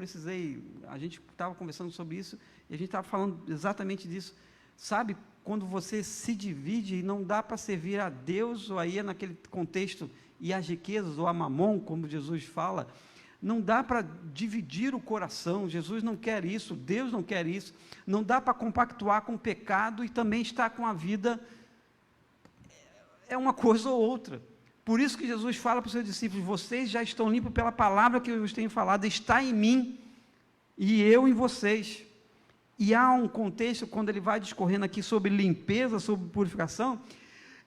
a gente estava conversando sobre isso, e a gente estava falando exatamente disso. Sabe, quando você se divide e não dá para servir a Deus, ou aí é naquele contexto, e as riquezas, ou a mamon, como Jesus fala, não dá para dividir o coração. Jesus não quer isso, Deus não quer isso, não dá para compactuar com o pecado e também estar com a vida, é uma coisa ou outra. Por isso que Jesus fala para os seus discípulos, vocês já estão limpos pela palavra que eu vos tenho falado, está em mim, e eu em vocês. E há um contexto, quando ele vai discorrendo aqui sobre limpeza, sobre purificação,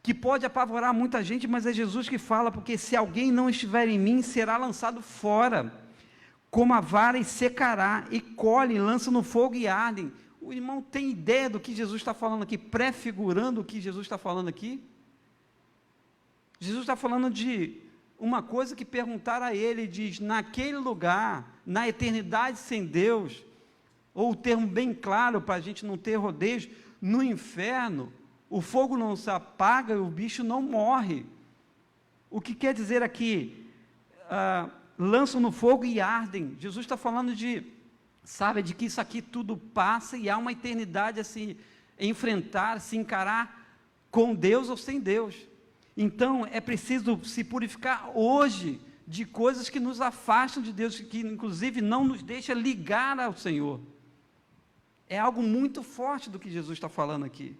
que pode apavorar muita gente, mas é Jesus que fala, porque se alguém não estiver em mim, será lançado fora, como a vara, e secará, e colhem, lançam no fogo e ardem. O irmão tem ideia do que Jesus está falando aqui, prefigurando o que Jesus está falando aqui? Jesus está falando de uma coisa que perguntaram a ele, diz, naquele lugar, na eternidade sem Deus, ou o termo bem claro, para a gente não ter rodeios, no inferno, o fogo não se apaga e o bicho não morre. O que quer dizer aqui? Lançam no fogo e ardem. Jesus está falando de que isso aqui tudo passa e há uma eternidade a se enfrentar, a se encarar com Deus ou sem Deus. Então, é preciso se purificar hoje de coisas que nos afastam de Deus, que inclusive não nos deixa ligar ao Senhor. É algo muito forte do que Jesus está falando aqui.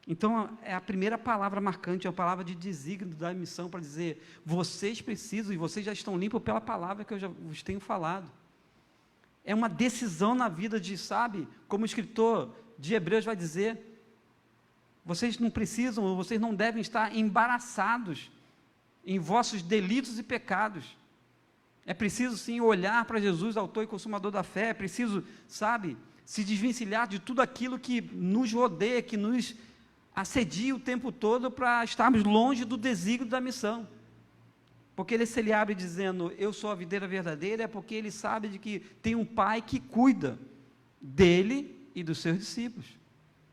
Então, é a primeira palavra marcante, é a palavra de desígnio da missão, para dizer, vocês precisam, e vocês já estão limpos pela palavra que eu já vos tenho falado. É uma decisão na vida de, como o escritor de Hebreus vai dizer, vocês não precisam, ou vocês não devem estar embaraçados em vossos delitos e pecados. É preciso, sim, olhar para Jesus, autor e consumador da fé, é preciso, se desvencilhar de tudo aquilo que nos rodeia, que nos assedia o tempo todo, para estarmos longe do desígnio da missão. Porque se ele abre dizendo, eu sou a videira verdadeira, é porque ele sabe de que tem um pai que cuida dele e dos seus discípulos.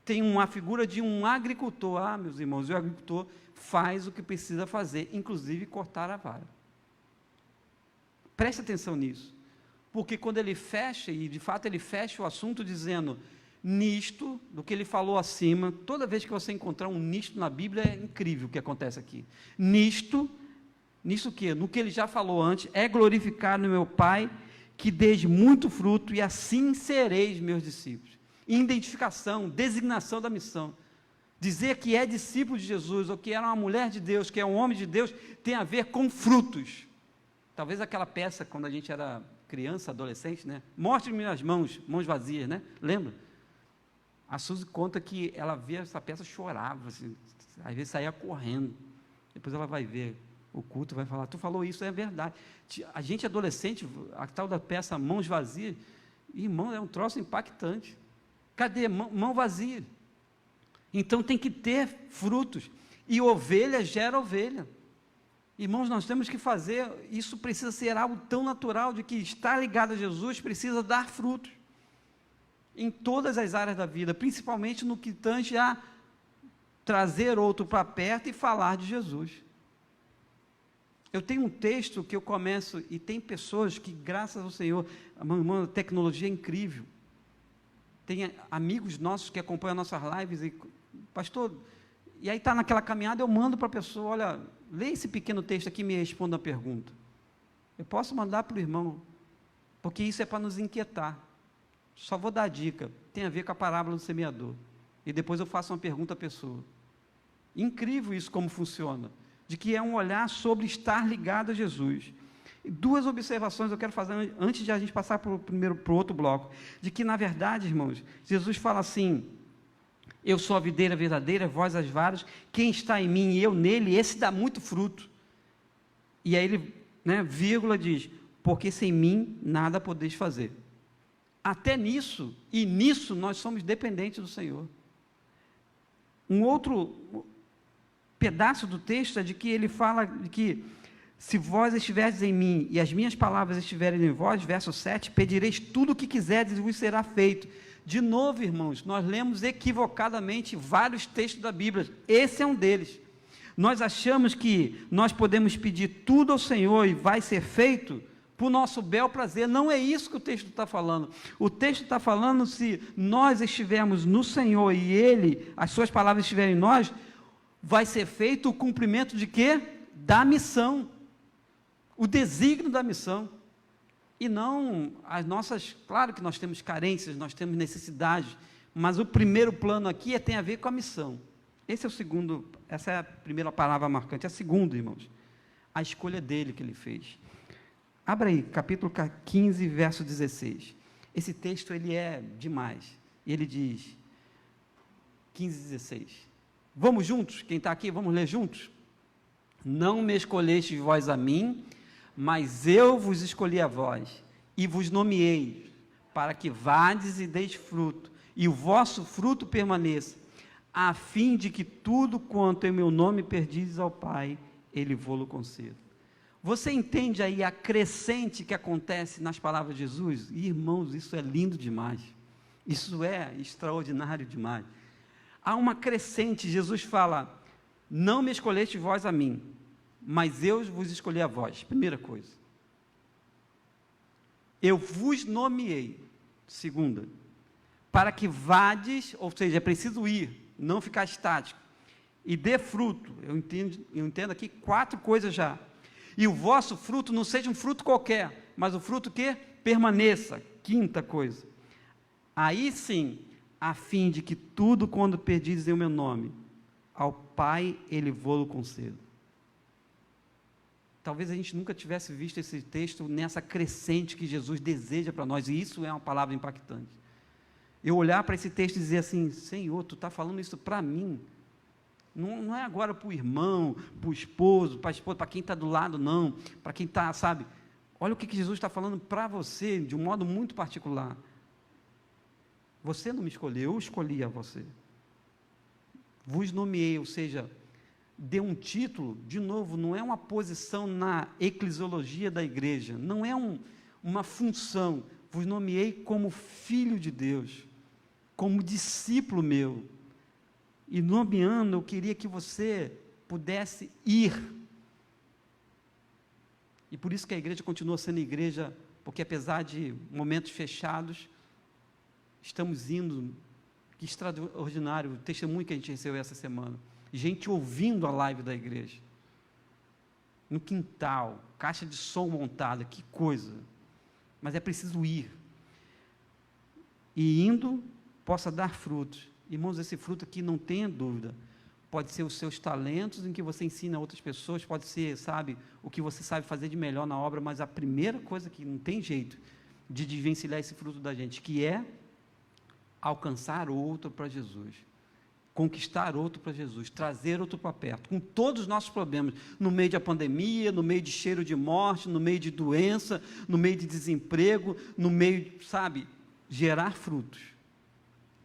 Tem uma figura de um agricultor. Ah, meus irmãos, o agricultor faz o que precisa fazer, inclusive cortar a vara. Preste atenção nisso. Porque quando ele fecha, e de fato ele fecha o assunto dizendo, nisto, do que ele falou acima, toda vez que você encontrar um nisto na Bíblia, é incrível o que acontece aqui. Nisto o quê? No que ele já falou antes, é glorificado meu Pai, que deis muito fruto, e assim sereis meus discípulos. Identificação, designação da missão. Dizer que é discípulo de Jesus, ou que era uma mulher de Deus, que é um homem de Deus, tem a ver com frutos. Talvez aquela peça, quando a gente era criança, adolescente, né? Mostre-me as mãos vazias, né? Lembra? A Suzy conta que ela via essa peça, chorava, assim, às vezes saía correndo. Depois ela vai ver o culto, vai falar, tu falou isso, é verdade. A gente adolescente, a tal da peça Mãos Vazias, irmão, é um troço impactante. Cadê? Mão vazia. Então tem que ter frutos. E ovelha gera ovelha. Irmãos, nós temos que fazer, isso precisa ser algo tão natural, de que estar ligado a Jesus precisa dar frutos. Em todas as áreas da vida, principalmente no que tange a trazer outro para perto e falar de Jesus. Eu tenho um texto que eu começo, e tem pessoas que, graças ao Senhor, a tecnologia é incrível. Tem amigos nossos que acompanham nossas lives, e, pastor, e aí está naquela caminhada, eu mando para a pessoa, olha, lê esse pequeno texto aqui e me responda a pergunta. Eu posso mandar para o irmão, porque isso é para nos inquietar. Só vou dar a dica, tem a ver com a parábola do semeador. E depois eu faço uma pergunta à pessoa. Incrível isso como funciona, de que é um olhar sobre estar ligado a Jesus. E duas observações eu quero fazer antes de a gente passar para o outro bloco, de que na verdade, irmãos, Jesus fala assim, eu sou a videira verdadeira, vós as varas, quem está em mim e eu nele, esse dá muito fruto. E aí ele, vírgula, diz, porque sem mim nada podeis fazer. Até nisso, e nisso nós somos dependentes do Senhor. Um outro pedaço do texto é de que ele fala de que se vós estiverdes em mim e as minhas palavras estiverem em vós, verso 7, pedireis tudo o que quiserdes e vos será feito. De novo, irmãos, nós lemos equivocadamente vários textos da Bíblia, esse é um deles. Nós achamos que nós podemos pedir tudo ao Senhor e vai ser feito por nosso bel prazer. Não é isso que o texto está falando. O texto está falando, se nós estivermos no Senhor e Ele, as suas palavras estiverem em nós, vai ser feito o cumprimento de quê? Da missão, o desígnio da missão, e não as nossas, claro que nós temos carências, nós temos necessidades, mas o primeiro plano aqui tem a ver com a missão. Esse é o segundo, essa é a primeira palavra marcante. A segunda, irmãos, a escolha dele que ele fez. Abra aí, capítulo 15, verso 16. Esse texto, ele é demais. Ele diz, 15, 16. Vamos juntos? Quem está aqui, vamos ler juntos? Não me escolhestes vós a mim, mas eu vos escolhi a vós, e vos nomeei, para que vades e deis fruto, e o vosso fruto permaneça, a fim de que tudo quanto em meu nome perdizes ao Pai, Ele vô-lo conceda. Você entende aí a crescente que acontece nas palavras de Jesus? Irmãos, isso é lindo demais, isso é extraordinário demais. Há uma crescente, Jesus fala, não me escolheste vós a mim, mas eu vos escolhi a vós. Primeira coisa, eu vos nomeei. Segunda, para que vades, ou seja, é preciso ir, não ficar estático, e dê fruto. Eu entendo aqui 4 coisas já. E o vosso fruto não seja um fruto qualquer, mas o fruto que permaneça. Quinta coisa, aí sim, a fim de que tudo quando perdizes em meu nome, ao Pai Ele vô-lo conceda. Talvez a gente nunca tivesse visto esse texto nessa crescente que Jesus deseja para nós, e isso é uma palavra impactante. Eu olhar para esse texto e dizer assim, Senhor, Tu está falando isso para mim, não é agora para o irmão, para o esposo, para a esposa, para quem está do lado, não, para quem está, sabe, olha o que Jesus está falando para você, de um modo muito particular. Você não me escolheu, eu escolhi a você. Vos nomeei, ou seja, deu um título, de novo, não é uma posição na eclesiologia da igreja, não é uma função. Vos nomeei como filho de Deus, como discípulo meu. E nomeando, eu queria que você pudesse ir. E por isso que a igreja continua sendo igreja, porque apesar de momentos fechados, estamos indo. Que extraordinário o testemunho que a gente recebeu essa semana. Gente ouvindo a live da igreja. No quintal, caixa de som montada, que coisa. Mas é preciso ir. E indo, possa dar frutos. Irmãos, esse fruto aqui, não tenha dúvida, pode ser os seus talentos em que você ensina outras pessoas, pode ser, sabe, o que você sabe fazer de melhor na obra, mas a primeira coisa que não tem jeito de desvencilhar esse fruto da gente, que é alcançar outro para Jesus, conquistar outro para Jesus, trazer outro para perto, com todos os nossos problemas, no meio da pandemia, no meio de cheiro de morte, no meio de doença, no meio de desemprego, no meio, sabe, gerar frutos.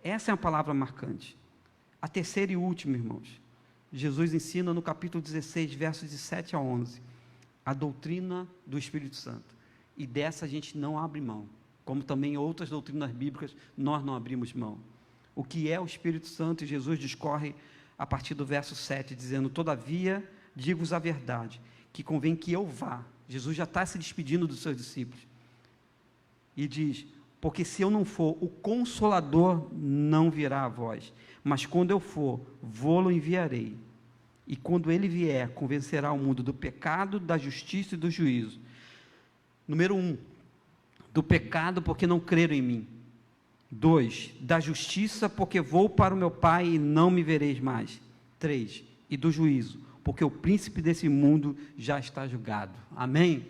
Essa é a palavra marcante. A terceira e última, irmãos, Jesus ensina no capítulo 16, versos de 7 a 11, a doutrina do Espírito Santo, e dessa a gente não abre mão, como também outras doutrinas bíblicas, nós não abrimos mão. O que é o Espírito Santo? E Jesus discorre a partir do verso 7, dizendo: todavia, digo-vos a verdade, que convém que eu vá. Jesus já está se despedindo dos seus discípulos, e diz: porque se eu não for, o Consolador não virá a vós, mas quando eu for, vou-lo enviarei, e quando ele vier, convencerá o mundo do pecado, da justiça e do juízo. Número 1, do pecado, porque não creram em mim. 2, da justiça, porque vou para o meu Pai e não me vereis mais. 3, e do juízo, porque o príncipe desse mundo já está julgado. Amém?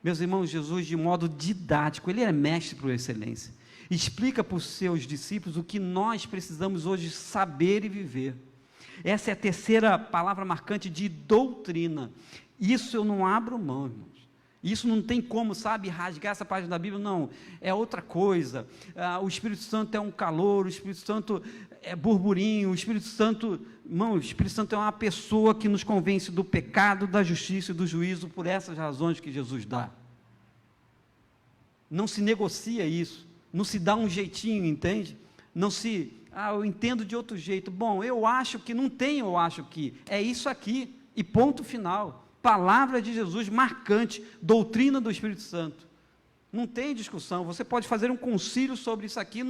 Meus irmãos, Jesus, de modo didático, ele é mestre por excelência, explica para os seus discípulos o que nós precisamos hoje saber e viver. Essa é a terceira palavra marcante de doutrina. Isso eu não abro mão, irmãos. Isso não tem como, sabe, rasgar essa página da Bíblia, não, é outra coisa. O Espírito Santo é um calor, o Espírito Santo é burburinho, o Espírito Santo, irmão, o Espírito Santo é uma pessoa que nos convence do pecado, da justiça e do juízo, por essas razões que Jesus dá. Não se negocia isso, não se dá um jeitinho, entende? Não se, eu entendo de outro jeito, bom, eu acho que, não tem eu acho que, é isso aqui, e ponto final. Palavra de Jesus marcante, doutrina do Espírito Santo. Não tem discussão, você pode fazer um concílio sobre isso aqui,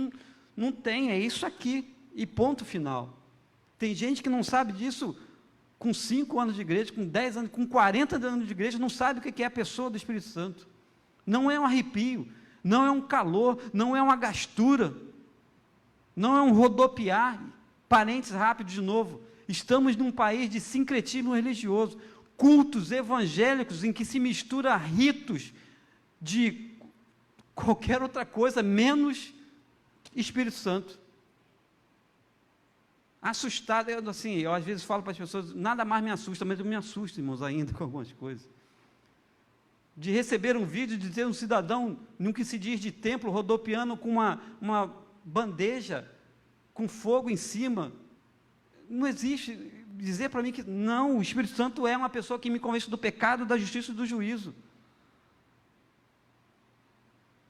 não tem, é isso aqui, e ponto final. Tem gente que não sabe disso com 5 anos de igreja, com 10 anos, com 40 anos de igreja, não sabe o que é a pessoa do Espírito Santo. Não é um arrepio, não é um calor, não é uma gastura, não é um rodopiar. Parênteses rápido de novo, estamos num país de sincretismo religioso, cultos evangélicos em que se mistura ritos de qualquer outra coisa, menos Espírito Santo. Assustado, eu às vezes falo para as pessoas, nada mais me assusta, mas eu me assusto, irmãos, ainda com algumas coisas. De receber um vídeo de ter um cidadão, no que se diz de templo, rodopiando com uma bandeja, com fogo em cima. Não existe. Dizer para mim que não, o Espírito Santo é uma pessoa que me convence do pecado, da justiça e do juízo.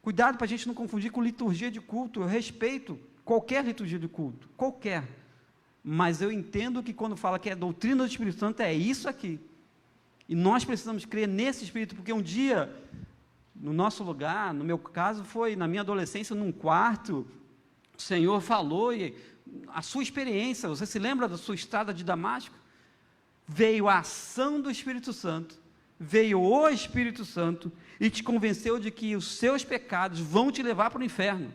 Cuidado para a gente não confundir com liturgia de culto. Eu respeito qualquer liturgia de culto, qualquer, mas eu entendo que quando fala que é doutrina do Espírito Santo, é isso aqui, e nós precisamos crer nesse Espírito, porque um dia, no nosso lugar, no meu caso foi na minha adolescência, num quarto, o Senhor falou, e a sua experiência, você se lembra da sua estrada de Damasco? Veio a ação do Espírito Santo, veio o Espírito Santo, e te convenceu de que os seus pecados vão te levar para o inferno,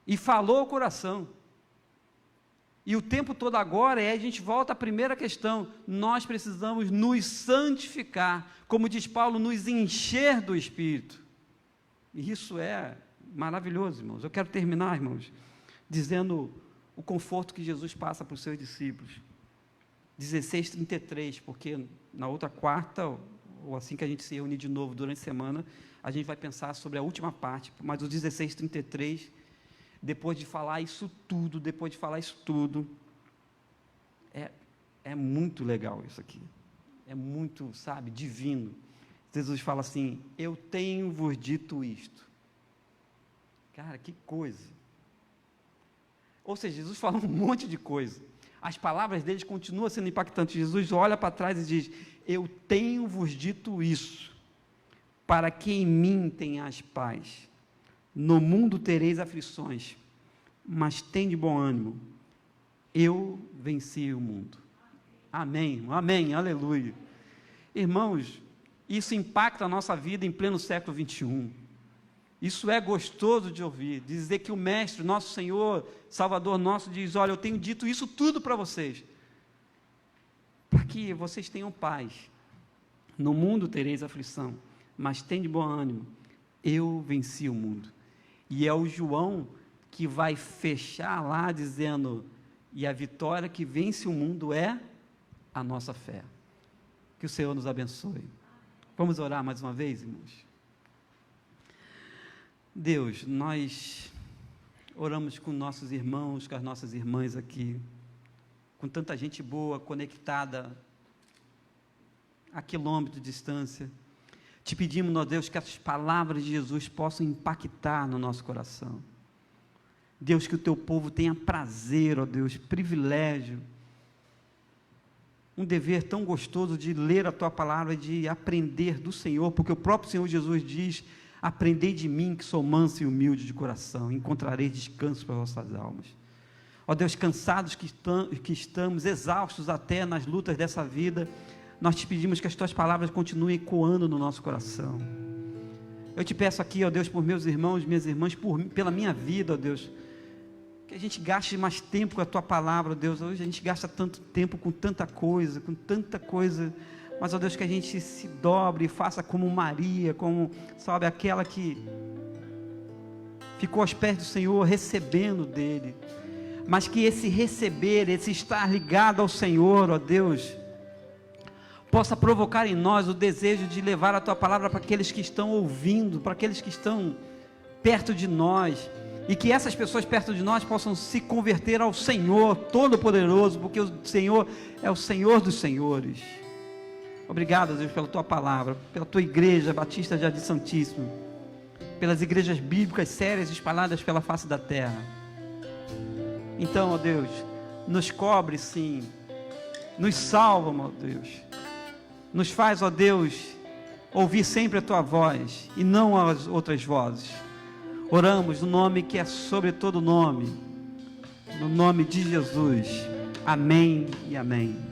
e falou ao coração, e o tempo todo agora, a gente volta à primeira questão, nós precisamos nos santificar, como diz Paulo, nos encher do Espírito, e isso é maravilhoso, irmãos. Eu quero terminar, irmãos, dizendo o conforto que Jesus passa para os seus discípulos, 16:33, porque na outra quarta, ou assim que a gente se reunir de novo durante a semana, a gente vai pensar sobre a última parte, mas o 16:33, depois de falar isso tudo, É muito legal isso aqui. É muito, sabe, divino. Jesus fala assim: eu tenho vos dito isto. Cara, que coisa. Ou seja, Jesus fala um monte de coisa. As palavras deles continuam sendo impactantes. Jesus olha para trás e diz: eu tenho vos dito isso, para que em mim tenhais paz. No mundo tereis aflições, mas tende bom ânimo. Eu venci o mundo. Amém, amém, aleluia. Irmãos, isso impacta a nossa vida em pleno século 21. Isso é gostoso de ouvir, dizer que o Mestre, nosso Senhor, Salvador nosso, diz: olha, eu tenho dito isso tudo para vocês, para que vocês tenham paz. No mundo tereis aflição, mas tende bom ânimo, eu venci o mundo. E é o João que vai fechar lá dizendo: e a vitória que vence o mundo é a nossa fé. Que o Senhor nos abençoe. Vamos orar mais uma vez, irmãos? Deus, nós oramos com nossos irmãos, com as nossas irmãs aqui, com tanta gente boa, conectada a quilômetros de distância. Te pedimos, ó Deus, que as palavras de Jesus possam impactar no nosso coração. Deus, que o teu povo tenha prazer, ó Deus, privilégio, um dever tão gostoso de ler a tua palavra, de aprender do Senhor, porque o próprio Senhor Jesus diz: aprendei de mim, que sou manso e humilde de coração, encontrarei descanso para vossas almas. Ó Deus, cansados que estamos, exaustos até nas lutas dessa vida, nós te pedimos que as tuas palavras continuem ecoando no nosso coração. Eu te peço aqui, ó Deus, por meus irmãos, minhas irmãs, pela minha vida, ó Deus, que a gente gaste mais tempo com a tua palavra, ó Deus. Hoje a gente gasta tanto tempo com tanta coisa, mas, ó Deus, que a gente se dobre e faça como Maria, como, sabe, aquela que ficou aos pés do Senhor, recebendo dele, mas que esse receber, esse estar ligado ao Senhor, ó Deus, possa provocar em nós o desejo de levar a tua palavra para aqueles que estão ouvindo, para aqueles que estão perto de nós, e que essas pessoas perto de nós possam se converter ao Senhor Todo-Poderoso, porque o Senhor é o Senhor dos Senhores. Obrigado, Deus, pela tua palavra, pela tua igreja Batista Jardim Santíssimo, pelas igrejas bíblicas sérias espalhadas pela face da terra. Então, ó Deus, nos cobre sim, nos salva, ó Deus, nos faz, ó Deus, ouvir sempre a tua voz e não as outras vozes. Oramos no nome que é sobre todo nome, no nome de Jesus. Amém e amém.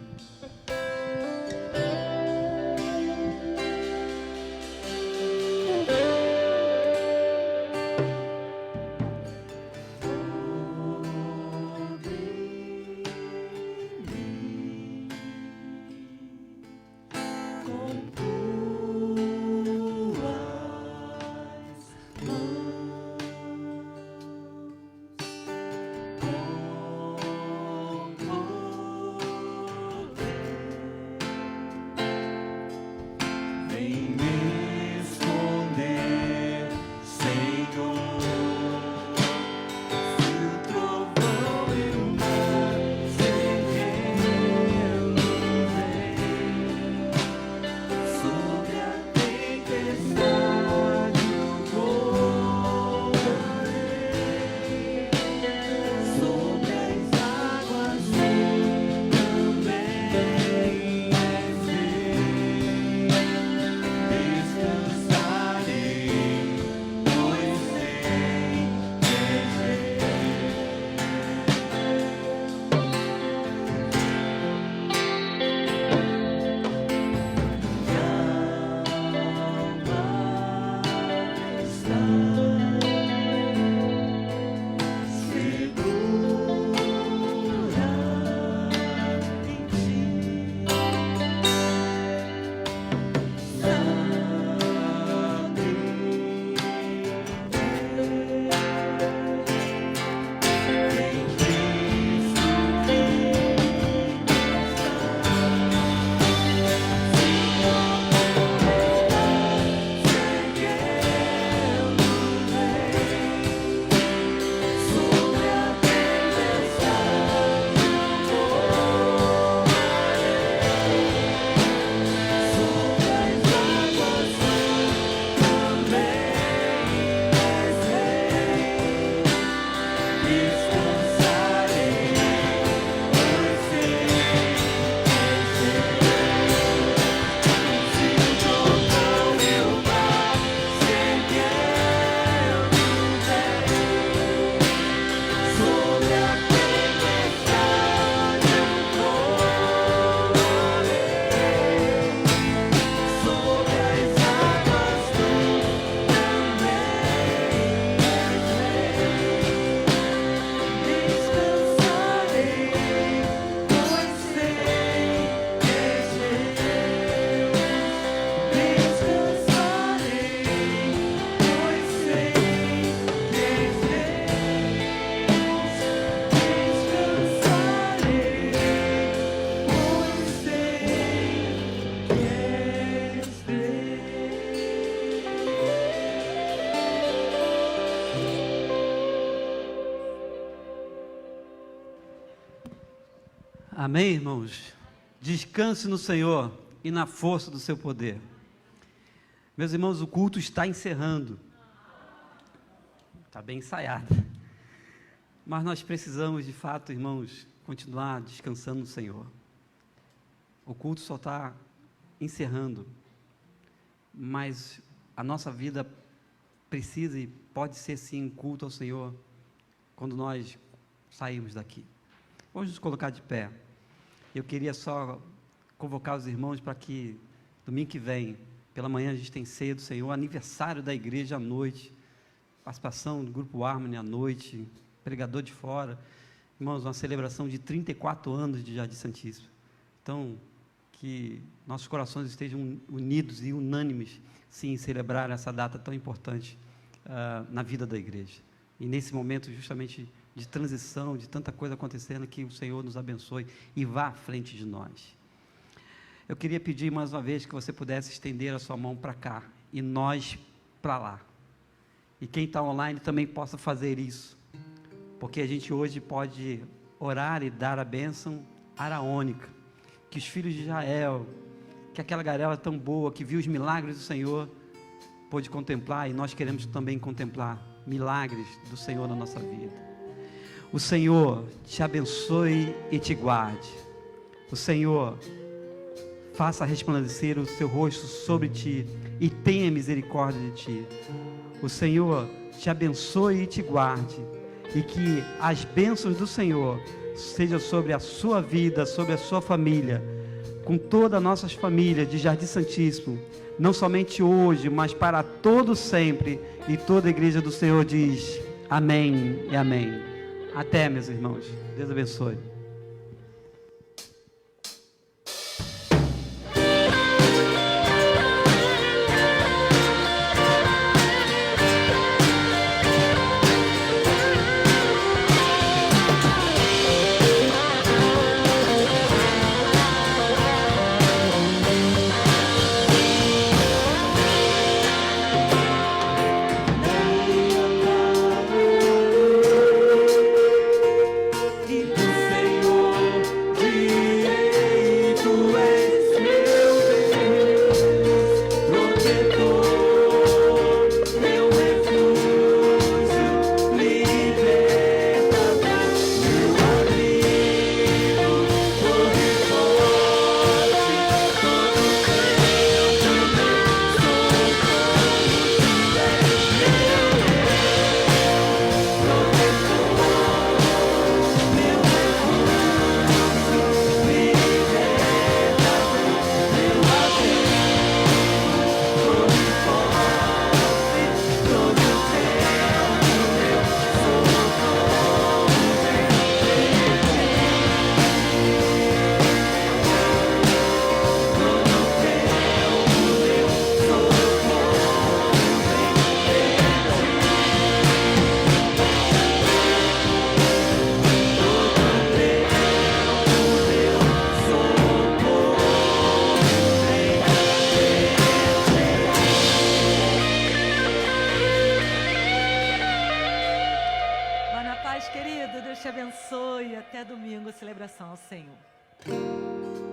Amém, irmãos? Descanse no Senhor e na força do seu poder. Meus irmãos, o culto está encerrando. Está bem ensaiado. Mas nós precisamos, de fato, irmãos, continuar descansando no Senhor. O culto só está encerrando. Mas a nossa vida precisa e pode ser, sim, um culto ao Senhor quando nós sairmos daqui. Vamos nos colocar de pé. Eu queria só convocar os irmãos para que domingo que vem, pela manhã, a gente tem ceia do Senhor, aniversário da igreja à noite, participação do Grupo Harmony à noite, pregador de fora. Irmãos, uma celebração de 34 anos de Jardim Santíssimo. Então, que nossos corações estejam unidos e unânimes, sim, em celebrar essa data tão importante na vida da igreja. E nesse momento, justamente, de transição, de tanta coisa acontecendo, que o Senhor nos abençoe e vá à frente de nós. Eu queria pedir mais uma vez que você pudesse estender a sua mão para cá e nós para lá. E quem está online também possa fazer isso, porque a gente hoje pode orar e dar a bênção araônica, que os filhos de Israel, que aquela galera tão boa, que viu os milagres do Senhor, pôde contemplar, e nós queremos também contemplar milagres do Senhor na nossa vida. O Senhor te abençoe e te guarde. O Senhor faça resplandecer o seu rosto sobre ti e tenha misericórdia de ti. O Senhor te abençoe e te guarde, e que as bênçãos do Senhor sejam sobre a sua vida, sobre a sua família, com todas as nossas famílias de Jardim Santíssimo, não somente hoje, mas para todo sempre. E toda a igreja do Senhor diz amém e amém. Até, meus irmãos. Deus abençoe. Querido, Deus te abençoe. Até domingo, celebração ao Senhor.